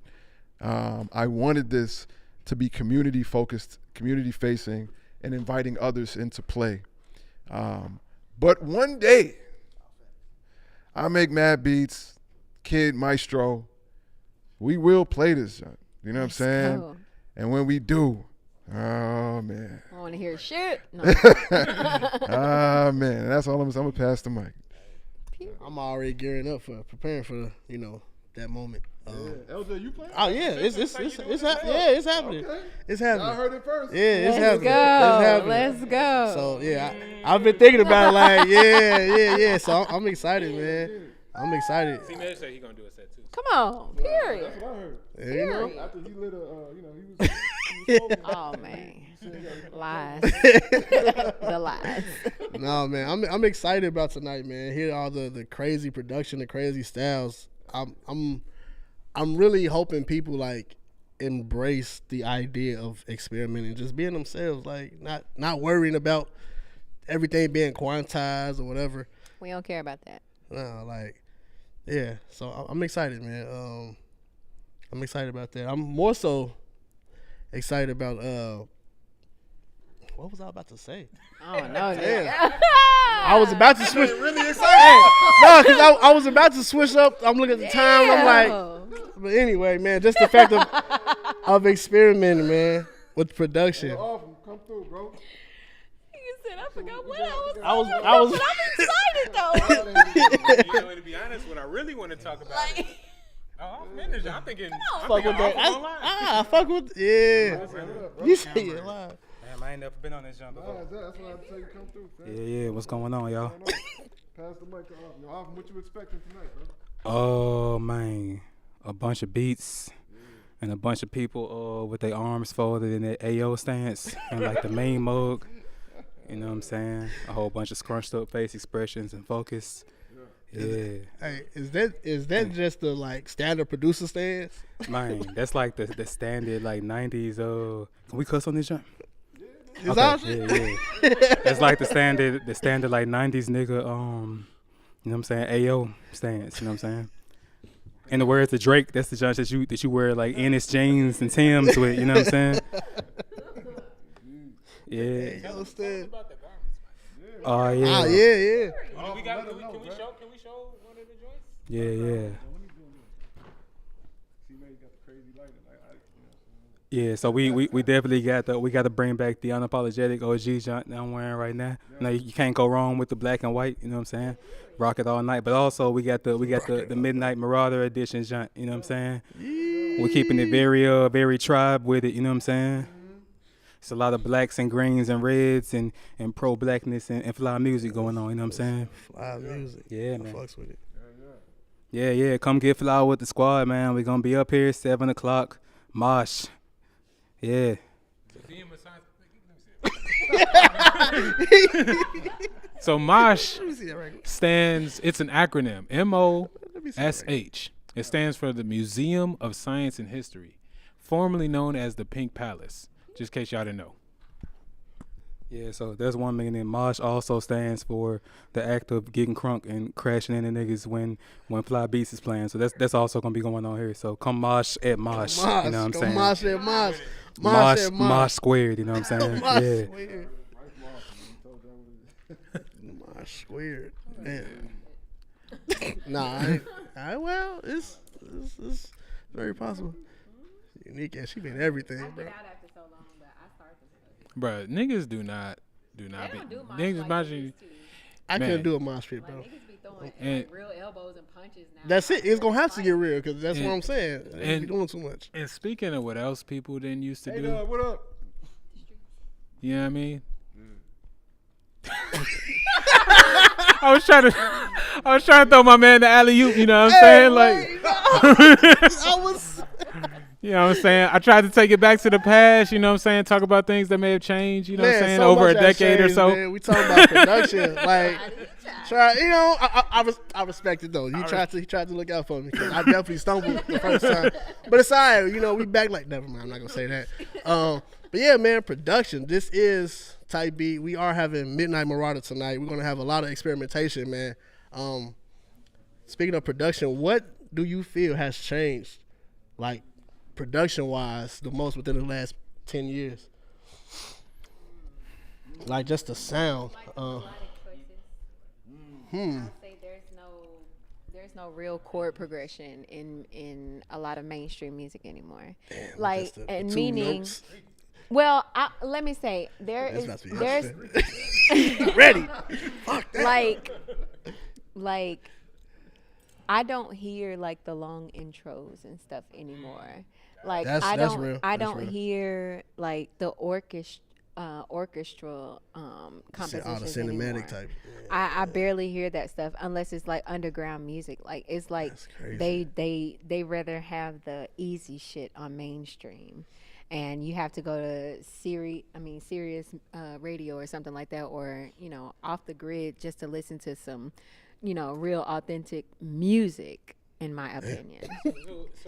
I wanted this to be community focused, community facing, and inviting others into play. But one day, I make mad beats, Kid Maestro, we will play this, you know what I'm saying? Go. And when we do, oh man. I want to hear shit. No. Ah man, that's all I'm gonna pass the mic. I'm already gearing up for preparing for that moment. LJ, you playing? Oh yeah, it's happening. Okay. It's happening. I heard it first. Yeah, it's Let's happening. go. It's happening. Let's go. So yeah, I've been thinking about it. Like yeah. So I'm excited, man. I'm excited. See, Ned said he gonna do a set too. Come on. Period. That's what I heard. Yeah, you know? Period. After he lit he was Oh man. Lies. The lies. No, man, I'm excited about tonight, man. Hear all the crazy production, the crazy styles. I'm really hoping people like embrace the idea of experimenting, just being themselves, like not worrying about everything being quantized or whatever. We don't care about that. No, like Yeah, so I'm excited, man. I'm excited about that. I'm more so excited about what was I about to say? Oh no, Damn. I was about to switch. Really excited? No, because I was about to switch up. I'm looking at the time. I'm like, but anyway, man, just the fact of experimenting, man, with production. Come through, bro. You said I forgot what I I was but I'm excited though. You know, to be honest, what I really want to talk about is, I'm finished. I'm thinking, fuck with that. I fuck with you say it live. Damn, I ain't never been on this jump before. That's why I tell you come through, fam. Yeah, what's going on, y'all? Pass the mic to Alvin. Yo, Alvin, what you expecting tonight, bro? Oh, man. A bunch of beats and a bunch of people with their arms folded in their AO stance and like the main mug. You know what I'm saying? A whole bunch of scrunched up face expressions and focus. Yeah. Hey, is that just the like standard producer stance? Man, that's like the standard like 90s. Can we cuss on this jump? Is that shit? Yeah. That's like the standard like 90s nigga. You know what I'm saying? AO stance. You know what I'm saying? In the words of Drake, that's the judge that you wear like Ennis jeans and Timbs with. You know what I'm saying? Yeah. AO stance. Oh yeah. Ah, yeah. Can we show one of the joints? Yeah. Yeah, so we definitely got to bring back the unapologetic OG junk that I'm wearing right now. Now you can't go wrong with the black and white, you know what I'm saying? Rock it all night. But also we got the Midnight Marauder edition junk, you know what I'm saying? We're keeping it very tribe with it, you know what I'm saying? It's a lot of blacks and greens and reds and pro blackness and fly music going on, you know what I'm saying? Fly music. Yeah, man. I fucks with it. Yeah. Come get fly with the squad, man. We're gonna be up here 7:00. Mosh. Yeah. So Mosh stands, it's an acronym, MOSH. It stands for the Museum of Science and History, formerly known as the Pink Palace, just in case y'all didn't know. Yeah, so there's one meaning. Mosh also stands for the act of getting crunk and crashing into niggas when Fly Beats is playing. So that's also gonna be going on here. So come mosh at mosh. You know what I'm saying? Mosh at mosh. Mosh squared. You know what I'm saying? Yeah. Mosh squared. Man. Well, it's very possible. Unique ass. She been everything, bro. Bruh, niggas do not be niggas moshing. I couldn't do a mosh pit, bro. Niggas be throwing real elbows and punches now. That's it. It's gonna have to get real because that's what I'm saying. They be doing too much. And speaking of what else people didn't used to do, What up? you know what I mean? I was trying to throw my man the alley-oop, you know what I'm saying? Like, I was. you know what I'm saying? I tried to take it back to the past, you know what I'm saying? Talk about things that may have changed, you know what I'm saying, so over a much has decade or changed, so. Man. We talking about production. Like, I respect it though. He tried to look out for me because I definitely stumbled the first time. But it's all right. You know, we back like, never mind. I'm not going to say that. But yeah, man, production. This is Type Beat. We are having Midnight Marauder tonight. We're going to have a lot of experimentation, man. Speaking of production, what do you feel has changed, like, production-wise, the most within the last 10 years? Like, just the sound. I'll say there's no real chord progression in a lot of mainstream music anymore. Damn, like, the and two meaning. notes. Let me say there's ready. Fuck that. like I don't hear like the long intros and stuff anymore. Like That's real. I That's don't real. hear like the orchestral compositions All the cinematic anymore. type. I barely hear that stuff unless it's like underground music. Like it's like That's crazy. they rather have the easy shit on mainstream, and you have to go to Sirius radio or something like that, or off the grid just to listen to some real authentic music. In my opinion,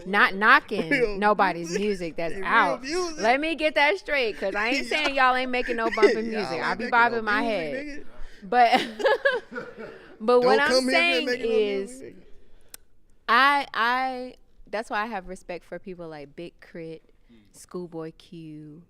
not knocking Real nobody's music that's out. music. Let me get that straight, cause I ain't saying y'all ain't making no bumping music. I be bobbing my head, but what I'm saying is, I that's why I have respect for people like Big Crit, Schoolboy Q,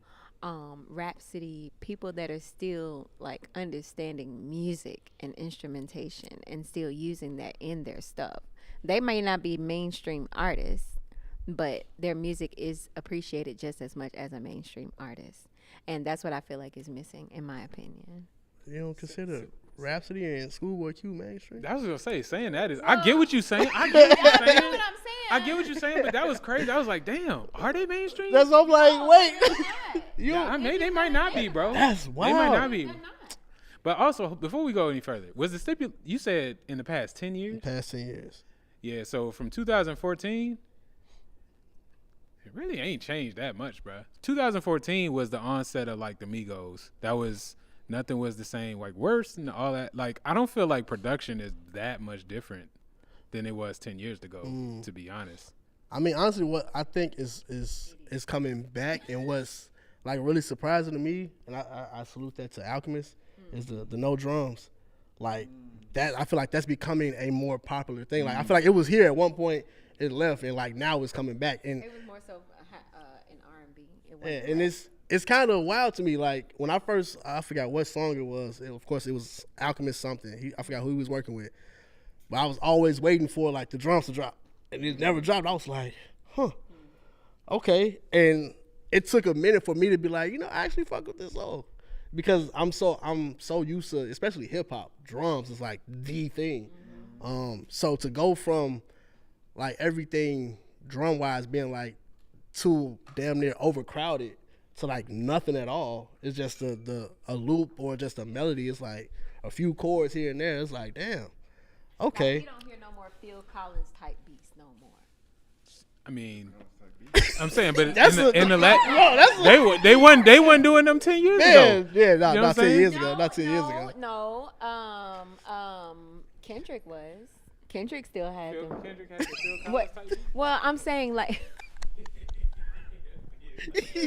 Rhapsody, people that are still like understanding music and instrumentation and still using that in their stuff. They may not be mainstream artists, but their music is appreciated just as much as a mainstream artist. And that's what I feel like is missing, in my opinion. You don't consider Rhapsody and Schoolboy Q mainstream? I was gonna say, saying that is. I get what you're saying. I get what you're saying. What I'm saying. I get what you're saying, but that was crazy. I was like, damn, are they mainstream? That's what I'm like, wait. You I mean, they might not be, bro. That's They wild. might not be. But also, before we go any further, was the you said in the past 10 years? Past 10 years. Yeah, so from 2014, it really ain't changed that much, bro. 2014 was the onset of like the Migos. That was nothing was the same, like worse and all that. Like I don't feel like production is that much different than it was 10 years ago, to be honest. I mean, honestly, what I think is coming back and what's like really surprising to me, and I salute that to Alchemist, is the no drums. Like that, I feel like that's becoming a more popular thing. Like I feel like it was here at one point, it left, and like now it's coming back. And It was more so in R&B. It yeah, wasn't and rap. it's kind of wild to me. Like when I forgot what song it was. Of course, it was Alchemist something. I forgot who he was working with, but I was always waiting for like the drums to drop, and it never dropped. I was like, huh, okay. And it took a minute for me to be like, I actually fuck with this song, because I'm so used to, especially hip hop, drums is like the thing. So to go from like everything drum wise being like too damn near overcrowded to like nothing at all, it's just a loop or just a melody. It's like a few chords here and there. It's like, damn, okay. You don't hear no more Phil Collins type beats no more. I mean, I'm saying, but That's in the that's they wasn't doing them 10 years ago. yeah, You know what I'm not 10 saying? years ago, not 10 years ago. No. Kendrick was. Kendrick still had them. Kendrick had the Phil Collins What? type beat? Well, I'm saying like.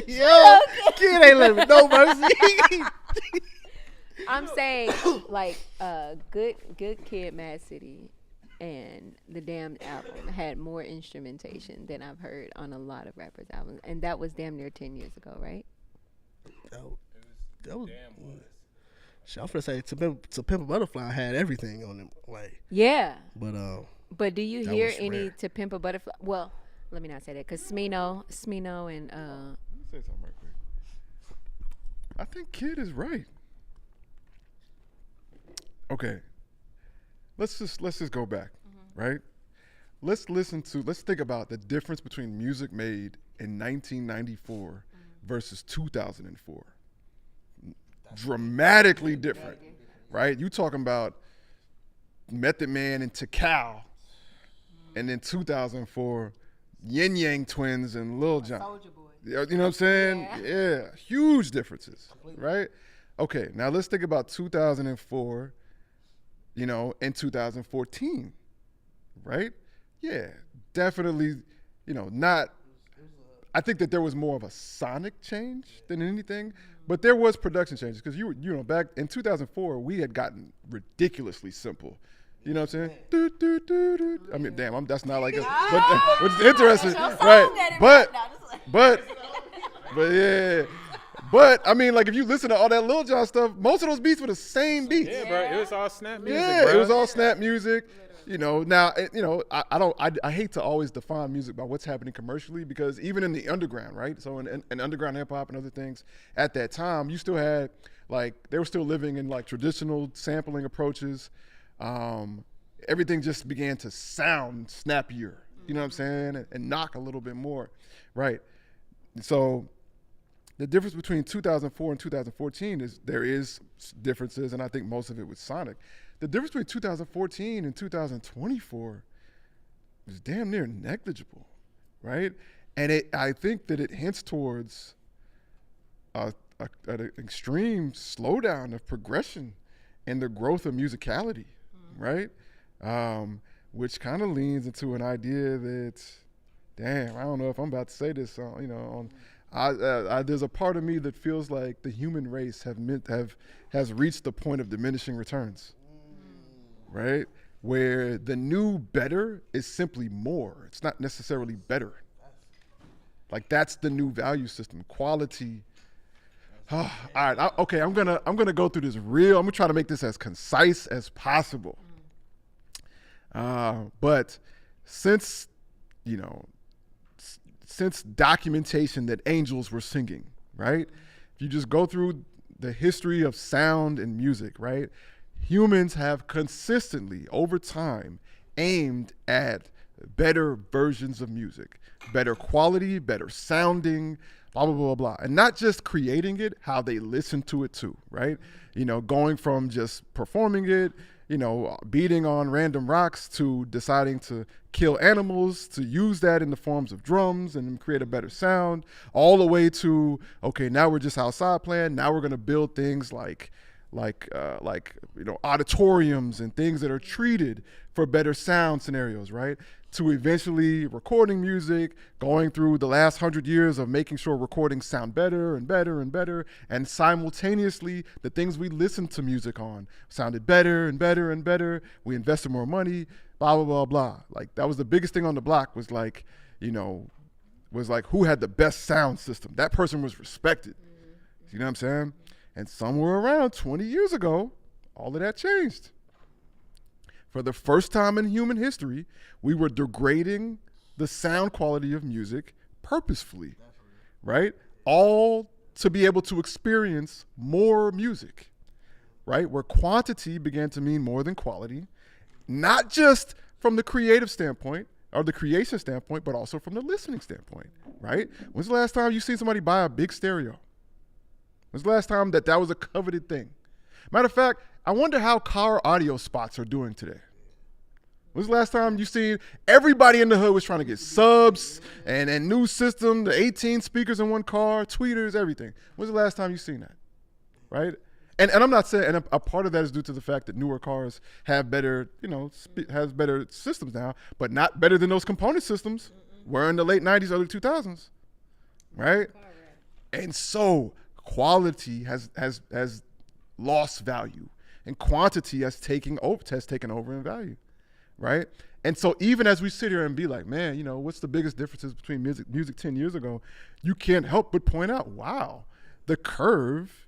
Yo, kid ain't letting me know, mercy. I'm saying like good Kid, Mad City, and the damned album had more instrumentation than I've heard on a lot of rappers' albums, and that was damn near 10 years ago, right? That was shit, I'm finna say to Pimp a Butterfly had everything on them, like. Yeah. But do you that hear was any rare. To Pimp a Butterfly? Well, let me not say that, because Smino and Let me say something right quick. I think Kid is right. Okay. Let's just go back, right? Let's think about the difference between music made in 1994 versus 2004. Dramatically different, right? You talking about Method Man and Tikal, and then 2004, Yin Yang Twins and Lil Jon. Soulja Boy. You know what I'm saying? Yeah, huge differences, right? Okay, now let's think about 2004, and 2014, right? Yeah, definitely, not. I think that there was more of a sonic change than anything, but there was production changes because back in 2004 we had gotten ridiculously simple. You know what I'm saying? Do, do, do, do. I mean, damn, that's not like it. But which is interesting, right? But yeah. But I mean, like if you listen to all that Lil Jon stuff, most of those beats were the same beats. Yeah, bro. It was all snap music. Yeah, bro. it was all snap music. Now, I hate to always define music by what's happening commercially, because even in the underground, right? So in underground hip hop and other things, at that time, you still had they were still living in like traditional sampling approaches. Everything just began to sound snappier, you know what I'm saying? And knock a little bit more, right? So the difference between 2004 and 2014 is there is differences, and I think most of it was sonic. The difference between 2014 and 2024 is damn near negligible, right? And I think that it hints towards an extreme slowdown of progression and the growth of musicality, right? Which kind of leans into an idea that, damn, I don't know if I'm about to say this, there's a part of me that feels like the human race has reached the point of diminishing returns, right? where the new better is simply more. It's not necessarily better. Like that's the new value system. Quality. All right. Okay. I'm gonna go through this real. I'm gonna try to make this as concise as possible. But since documentation that angels were singing, right? If you just go through the history of sound and music, right? Humans have consistently over time aimed at better versions of music, better quality, better sounding, blah, blah, blah, blah. And not just creating it, how they listen to it too, right? Going from just performing it, beating on random rocks to deciding to kill animals, to use that in the forms of drums and create a better sound, all the way to, okay, now we're just outside playing. Now we're going to build things like auditoriums and things that are treated for better sound scenarios, right? To eventually recording music, going through the last 100 years of making sure recordings sound better and better and better, and simultaneously the things we listened to music on sounded better and better and better. We invested more money, blah, blah, blah, blah. Like that was the biggest thing on the block was like, who had the best sound system. That person was respected. You know what I'm saying? And somewhere around 20 years ago, all of that changed. For the first time in human history, we were degrading the sound quality of music purposefully, right? All to be able to experience more music, right? Where quantity began to mean more than quality, not just from the creative standpoint or the creation standpoint, but also from the listening standpoint, right? When's the last time you seen somebody buy a big stereo? When's the last time that was a coveted thing? Matter of fact, I wonder how car audio spots are doing today. When's the last time you seen everybody in the hood was trying to get subs and new system, the 18 speakers in one car, tweeters, everything. When's the last time you seen that, right? And I'm not saying, and a part of that is due to the fact that newer cars have better, has better systems now, but not better than those component systems were in the late 90s, early 2000s, right? And so quality has lost value, and quantity has taken over in value, right? And so even as we sit here and be like, man, what's the biggest differences between music 10 years ago? You can't help but point out, wow, the curve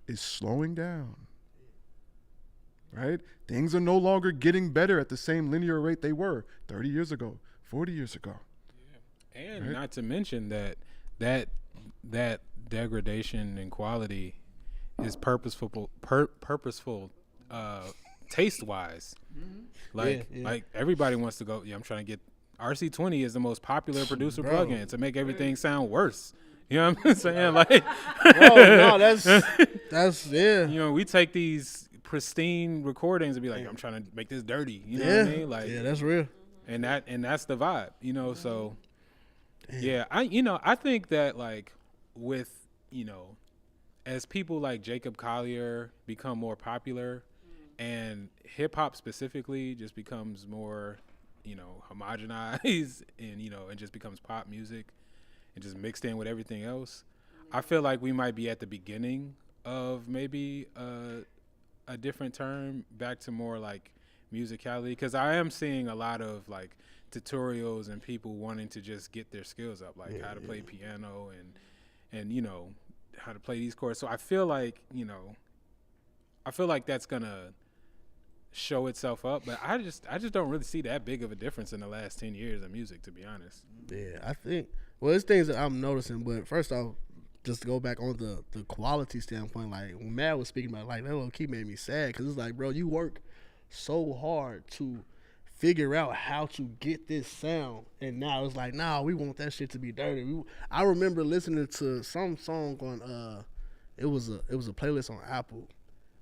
is slowing down, right? Things are no longer getting better at the same linear rate they were 30 years ago, 40 years ago. Yeah. And right? Not to mention that degradation in quality is purposeful taste wise. Like everybody wants to go, I'm trying to get RC20 is the most popular producer plugin to make everything sound worse. You know what I'm saying? Like no, that's we take these pristine recordings and be like, I'm trying to make this dirty. You know what I mean? Like that's real. And that's the vibe, so I think that like with, as people like Jacob Collier become more popular and hip hop specifically just becomes more, homogenized and just becomes pop music and just mixed in with everything else, I feel like we might be at the beginning of maybe a different turn back to more like musicality, because I am seeing a lot of like tutorials and people wanting to just get their skills up, like how to play piano and how to play these chords. So I feel like that's gonna show itself up, but I just don't really see that big of a difference in the last 10 years of music, to be honest. Yeah, I think there's things that I'm noticing, but first off, just to go back on the quality standpoint, like when Matt was speaking about, like that little key made me sad, because it's like, bro, you work so hard to figure out how to get this sound, and now it's like, nah, we want that shit to be dirty. I remember listening to some song on it was a playlist on Apple,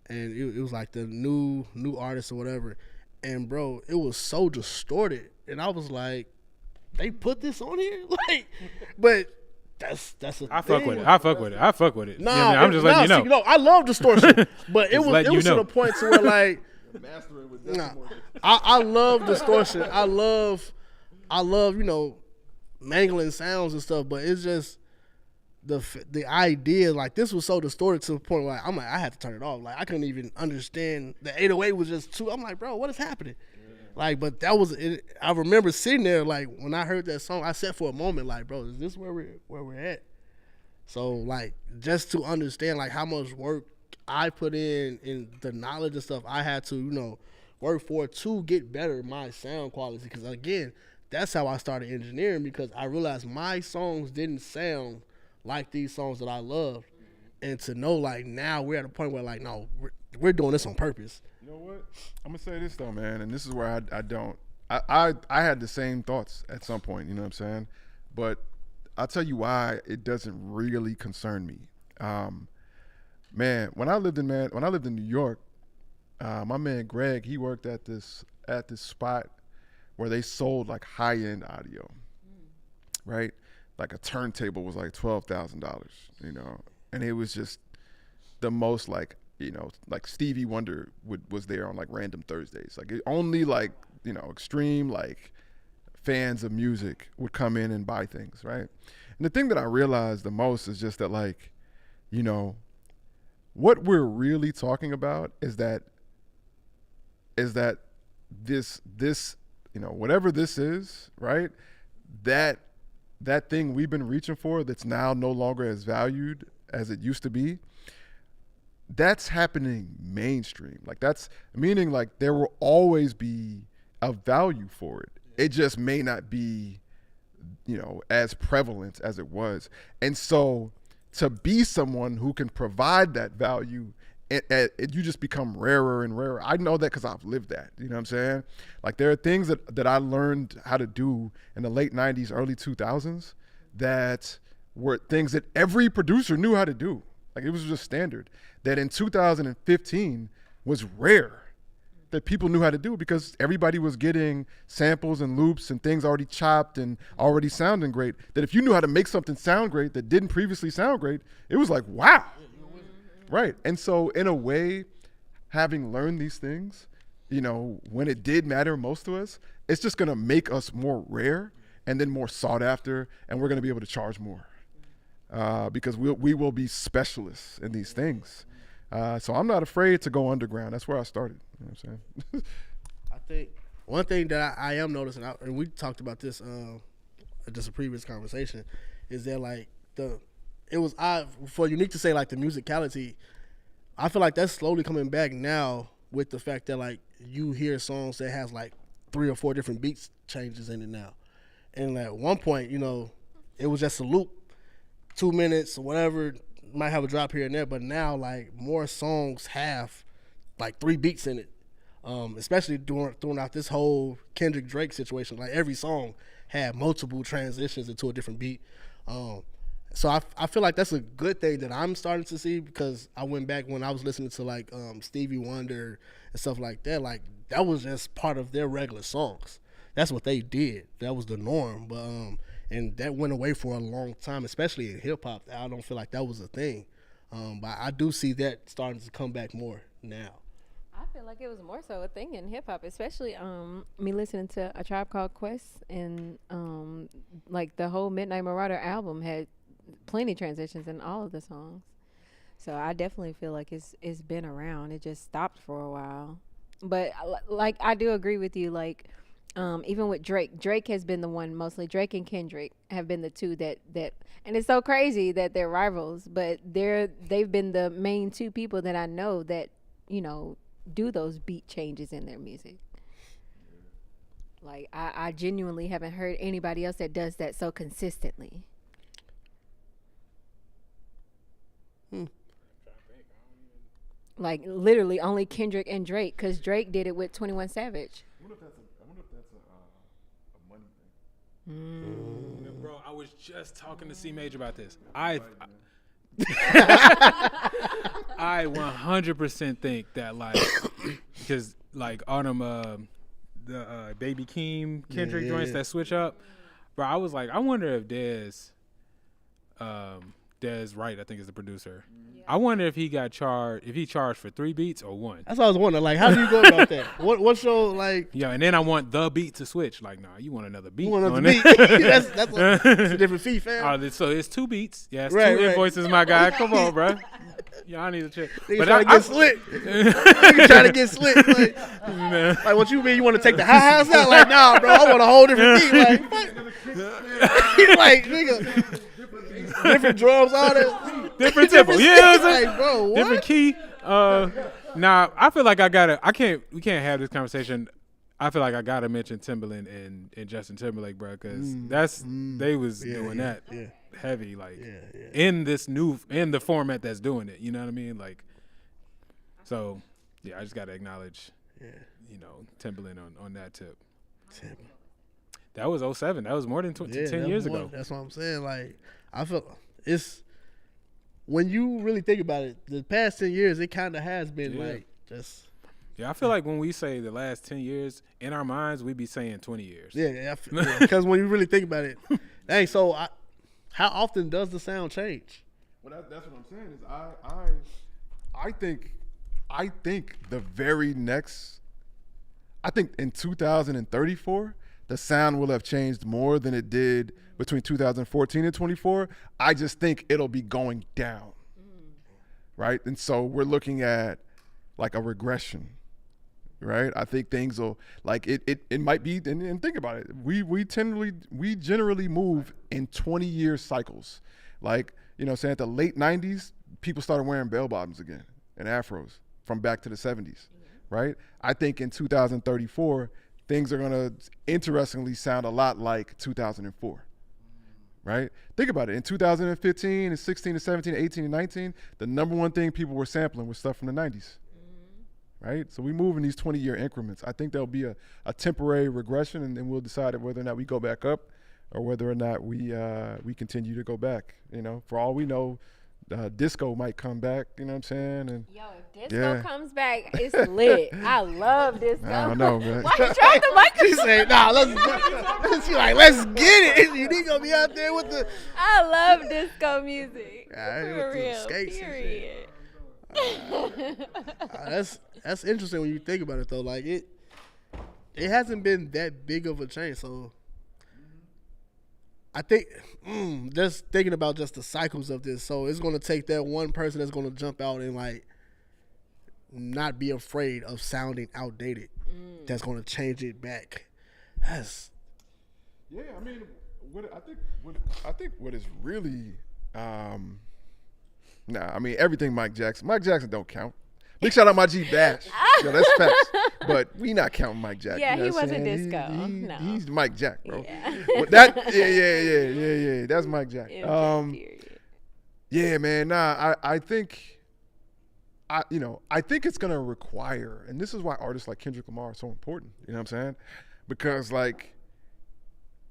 and it was like the new artist or whatever, and bro, it was so distorted, and I was like, they put this on here, like, but that's a I fuck with it. I fuck with it. Nah, I'm just letting you know. I love distortion, but it was to the point to where like, nah, I love distortion. I love mangling sounds and stuff, but it's just the idea, like, this was so distorted to the point where I'm like, I had to turn it off. Like, I couldn't even understand. The 808 was just too. I'm like, bro, what is happening? Like, but that was it. I remember sitting there, like, when I heard that song, I sat for a moment, like, bro, is this where we're at? So, like, just to understand, like, how much work I put in the knowledge and stuff I had to, work for to get better my sound quality. Because, again, that's how I started engineering, because I realized my songs didn't sound like these songs that I loved. And to know, like, now we're at a point where, like, no, we're doing this on purpose. You know what? I'm gonna say this though, man, and this is where I had the same thoughts at some point. You know what I'm saying? But I'll tell you why it doesn't really concern me. Man, when I lived in New York, my man Greg, he worked at this spot where they sold like high end audio, right? Like a turntable was like $12,000, and it was just the most like Stevie Wonder was there on like random Thursdays. Like it only like, extreme like fans of music would come in and buy things, right? And the thing that I realized the most is just that, like, what we're really talking about is that this whatever this is, right? That thing we've been reaching for that's now no longer as valued as it used to be, that's happening mainstream. Like, that's meaning like there will always be a value for it. It just may not be, as prevalent as it was. And so to be someone who can provide that value, you just become rarer and rarer. I know that because I've lived that. You know what I'm saying? Like, there are things that I learned how to do in the late 90s, early 2000s that were things that every producer knew how to do. Like, it was just standard. That in 2015 was rare that people knew how to do, because everybody was getting samples and loops and things already chopped and already sounding great. That if you knew how to make something sound great that didn't previously sound great, it was like, wow. Right. And so in a way, having learned these things, when it did matter most to us, it's just going to make us more rare and then more sought after, and we're going to be able to charge more. Because we will be specialists in these things. So I'm not afraid to go underground. That's where I started. You know what I'm saying? I think one thing that I am noticing, and we talked about this just a previous conversation, is that like it was odd for Unique to say like the musicality. I feel like that's slowly coming back now with the fact that like you hear songs that has like 3 or 4 different beats changes in it now. And at one point, it was just a loop, 2 minutes or whatever, might have a drop here and there, but now like more songs have like 3 beats in it. Especially throughout this whole Kendrick Drake situation, like every song had multiple transitions into a different beat. So I feel like that's a good thing that I'm starting to see, because I went back when I was listening to like Stevie Wonder and stuff like that. Like, that was just part of their regular songs. That's what they did. That was the norm. But and that went away for a long time, especially in hip hop. I don't feel like that was a thing. But I do see that starting to come back more now. I feel like it was more so a thing in hip hop, especially me listening to A Tribe Called Quest, and like the whole Midnight Marauder album had plenty transitions in all of the songs. So I definitely feel like it's been around. It just stopped for a while. But like, I do agree with you. Like, even with Drake has been the one mostly. Drake and Kendrick have been the two that, and it's so crazy that they're rivals, but they've been the main 2 people that I know that do those beat changes in their music. Like, I genuinely haven't heard anybody else that does that so consistently. Like, literally only Kendrick and Drake, because Drake did it with 21 Savage. I wonder if that's a money thing. Bro, I was just talking to C Major about this. I 100% think that, like, because like on them the Baby Keem Kendrick joints that switch up, bro. I was like, I wonder if there's Des Wright, I think, is the producer. I wonder if he charged for 3 beats or 1. That's what I was wondering. Like, how do you go about that? What's your like? Yeah, and then I want the beat to switch. Like, nah, you want another beat? You want on another it. beat? That's a different fee, fam. So it's 2 beats. Yeah, it's Right, 2 right. invoices, my guy. Come on, bro. Yeah, I need to check. Nigga trying to get slick. Nigga trying to get slick. Like, what you mean? You want to take the hi-hats out? Like, nah, bro. I want a whole different beat. Like, what? Like, nigga. Different drums, all that. Different tempo. Yeah, like, bro, what? different key. Nah, I feel like we can't have this conversation. I feel like I gotta mention Timbaland and Justin Timberlake, bro, because they was doing that heavy, like in the format that's doing it. You know what I mean? Like, so yeah, I just gotta acknowledge, Timbaland on that tip. That was 07. That was more than 10 years ago. That's what I'm saying. Like, I feel it's when you really think about it, the past 10 years, it kind of has been like just. Yeah, I feel like when we say the last 10 years, in our minds, we be saying 20 years. Yeah, because when you really think about it, dang. So, how often does the sound change? Well, that's what I'm saying. Is I think the very next. I think in 2034, the sound will have changed more than it did between 2014 and 24. I just think it'll be going down, right? And so we're looking at like a regression, right? I think things will like it might be. And think about it. We generally move in 20-year cycles. Like, saying at the late 90s, people started wearing bell bottoms again and afros from back to the 70s, right? I think in 2034. Things are going to interestingly sound a lot like 2004, right? Think about it. In 2015 and 16 and 17 and 18 and 19, the number one thing people were sampling was stuff from the 90s, right? So we move in these 20-year increments. I think there'll be a temporary regression, and then we'll decide whether or not we go back up or whether or not we continue to go back. For all we know, disco might come back, you know what I'm saying? And Yo, if disco comes back, it's lit. I love disco. I don't know, man. Why you trying the microphone? She say, "Nah, let's get it." You need to be out there with the. I love disco music. Yeah, For with the real. skates and Period. That's interesting when you think about it though. Like it hasn't been that big of a change. So I think just thinking about just the cycles of this. So it's gonna take that one person that's gonna jump out and like not be afraid of sounding outdated. That's gonna change it back. That's yeah. I mean, I think what is really I mean everything Mike Jackson don't count. Big shout out my G Bash. Yo, that's facts. But we not counting Mike Jack. Yeah, you know he what I'm wasn't saying? disco. No. He's Mike Jack, bro. Yeah. But yeah. That's Mike Jack. Period. Yeah, man. Nah, I think it's gonna require, and this is why artists like Kendrick Lamar are so important. You know what I'm saying? Because like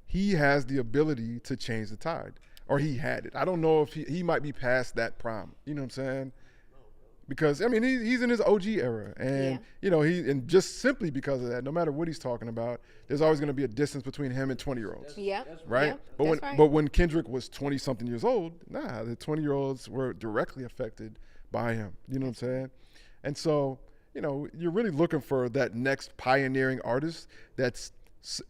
he has the ability to change the tide, or he had it. I don't know if he might be past that prime. You know what I'm saying? Because I mean he's in his OG era, and and just simply because of that, no matter what he's talking about, there's always going to be a distance between him and 20-year-olds. Yeah. Right. Yeah, but when Kendrick was 20-something years old, the 20-year-olds were directly affected by him. You know what I'm saying? And so you're really looking for that next pioneering artist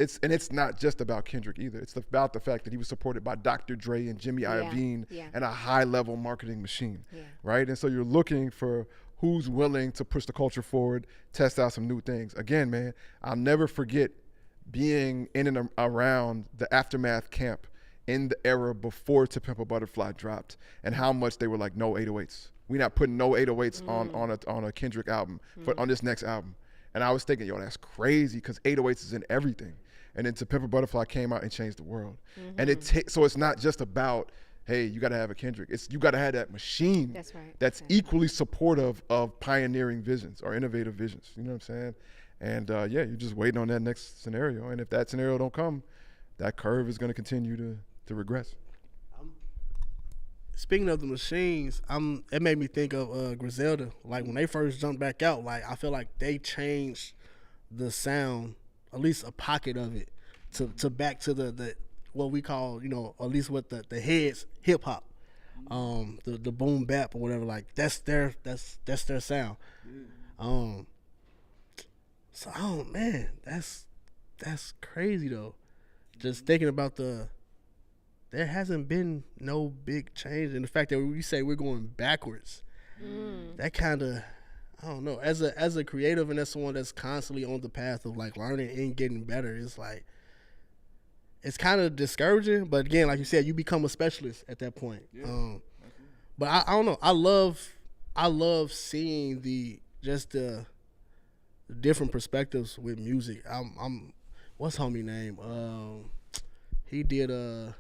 it's not just about Kendrick either. It's about the fact that he was supported by Dr. Dre and Jimmy Iovine and a high-level marketing machine, right? And so you're looking for who's willing to push the culture forward, test out some new things. Again, man, I'll never forget being in and around the Aftermath camp in the era before To Pimp a Butterfly dropped and how much they were like, no 808s. We're not putting no 808s on a Kendrick album, but on this next album. And I was thinking, yo, that's crazy because 808s is in everything. And then To Pimp a Butterfly came out and changed the world. And so it's not just about, hey, you got to have a Kendrick. You got to have that machine that's equally supportive of pioneering visions or innovative visions. You know what I'm saying? And you're just waiting on that next scenario. And if that scenario don't come, that curve is going to continue to regress. Speaking of the machines, it made me think of Griselda. Like when they first jumped back out, like I feel like they changed the sound, at least a pocket of it, to back to the what we call, at least with the heads hip hop. the boom bap or whatever. Like that's their sound. So oh man, that's crazy though. Just thinking about there hasn't been no big change, and the fact that we say we're going backwards, that kind of, I don't know. As a creative and as someone that's constantly on the path of like learning and getting better, it's like it's kind of discouraging. But again, like you said, you become a specialist at that point. Yeah. But I don't know. I love seeing the different perspectives with music. I'm what's homie name? He did a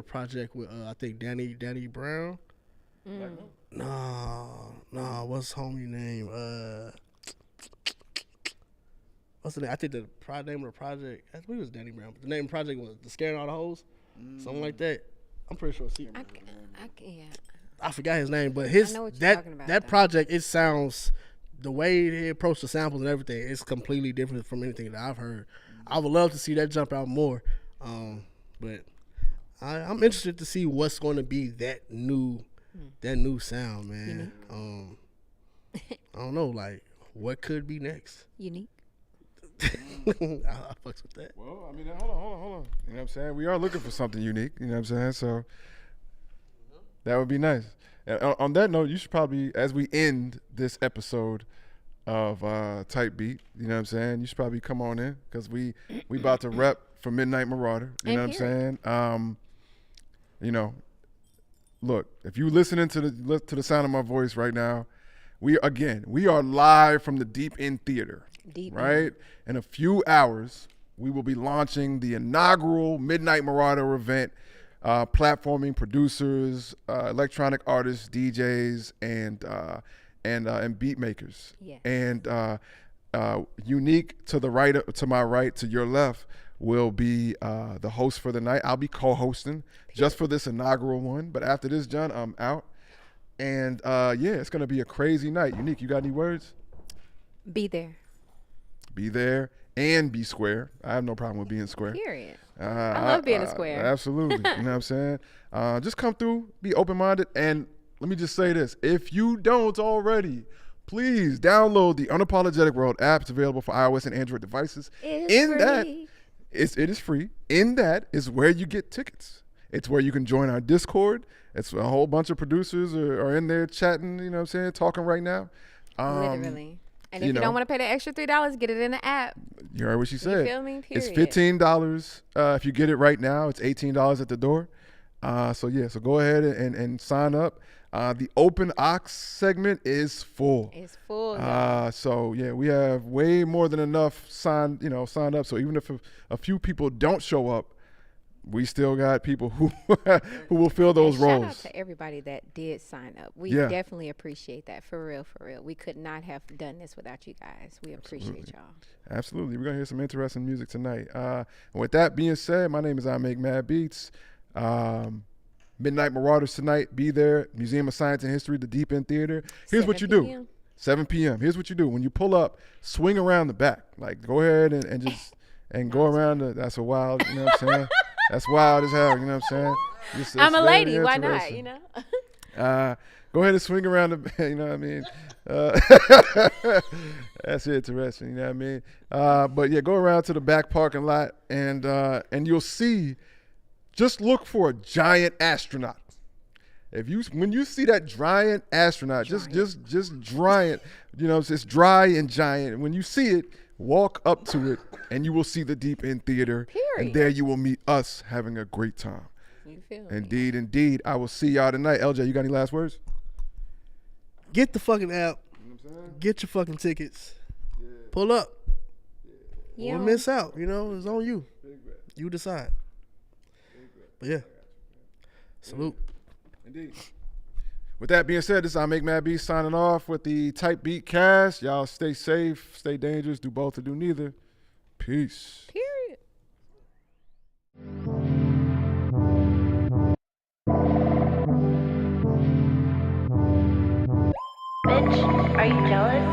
project with I think Danny Brown. No, what's homie name? What's the name? I think the name of the project, I believe it was Danny Brown, but the name of the project was The Scaring All the Hoes, something like that. I'm pretty sure. I forgot his name, but that project, it sounds, the way they approach the samples and everything, it's completely different from anything that I've heard. I would love to see that jump out more, but I'm interested to see what's going to be that new sound, man. I don't know, like what could be next. Unique. I fucks with that. Well, I mean, hold on. You know what I'm saying? We are looking for something unique. You know what I'm saying? So that would be nice. And on that note, you should probably, as we end this episode of Type Beat, you know what I'm saying? You should probably come on in because we about to rep for Midnight Marauder. You know what I'm saying? You know, look, if you listening to the sound of my voice right now, we are live from the Deep End Theater. Right? In a few hours, we will be launching the inaugural Midnight Marauder event, platforming producers, electronic artists, DJs, and beat makers. Yes. And unique to my right, to your left, will be the host for the night. I'll be co-hosting just for this inaugural one. But after this, John, I'm out. And it's gonna be a crazy night. Unique, you got any words? Be there. Be there and be square. I have no problem with being square. Period. I love being a square. Absolutely. You know what I'm saying? Just come through, be open-minded, and let me just say this. If you don't already, please download the Unapologetic World app. It's available for iOS and Android devices. It is free. In that is where you get tickets. It's where you can join our Discord. It's a whole bunch of producers are in there chatting, you know what I'm saying, talking right now. Literally. And if you don't want to pay the extra $3, get it in the app. You heard what she said. You feel me? Period. It's $15 if you get it right now. It's $18 at the door. So go ahead and sign up. The open aux segment is full. It's full. We have way more than enough signed up. So even if a few people don't show up, we still got people who will fill those roles. Shout out to everybody that did sign up. We definitely appreciate that. For real. We could not have done this without you guys. We appreciate y'all. Absolutely. We're going to hear some interesting music tonight. And with that being said, my name is I Make Mad Beats. Midnight Marauders tonight. Be there. Museum of Science and History, the Deep End Theater. Here's what you do. 7 p.m. Here's what you do. When you pull up, swing around the back. Like, go ahead and just go around. That's a wild, you know what I'm saying? That's wild as hell, you know what I'm saying? I'm a lady, why not, you know? Go ahead and swing around the, you know what I mean? That's interesting, you know what I mean? But yeah, go around to the back parking lot and you'll see, just look for a giant astronaut. When you see that giant astronaut, just giant, you know, it's dry and giant. When you see it, walk up to it, and you will see the Deep End Theater. Period. And there you will meet us having a great time. You feel Indeed, indeed. I will see y'all tonight. LJ, you got any last words? Get the fucking app. You know what I'm saying? Get your fucking tickets. Yeah. Pull up. Yeah. Or miss out. You know, it's on you. You decide. But yeah. Salute. Indeed. With that being said, this is I Make Mad Beats signing off with the Type Beat cast. Y'all stay safe, stay dangerous, do both or do neither. Peace. Period. Bitch, are you jealous?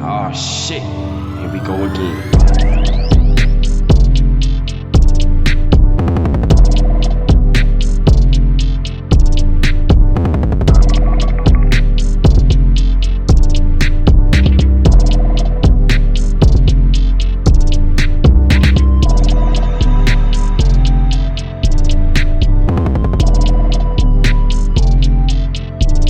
Oh shit, here we go again.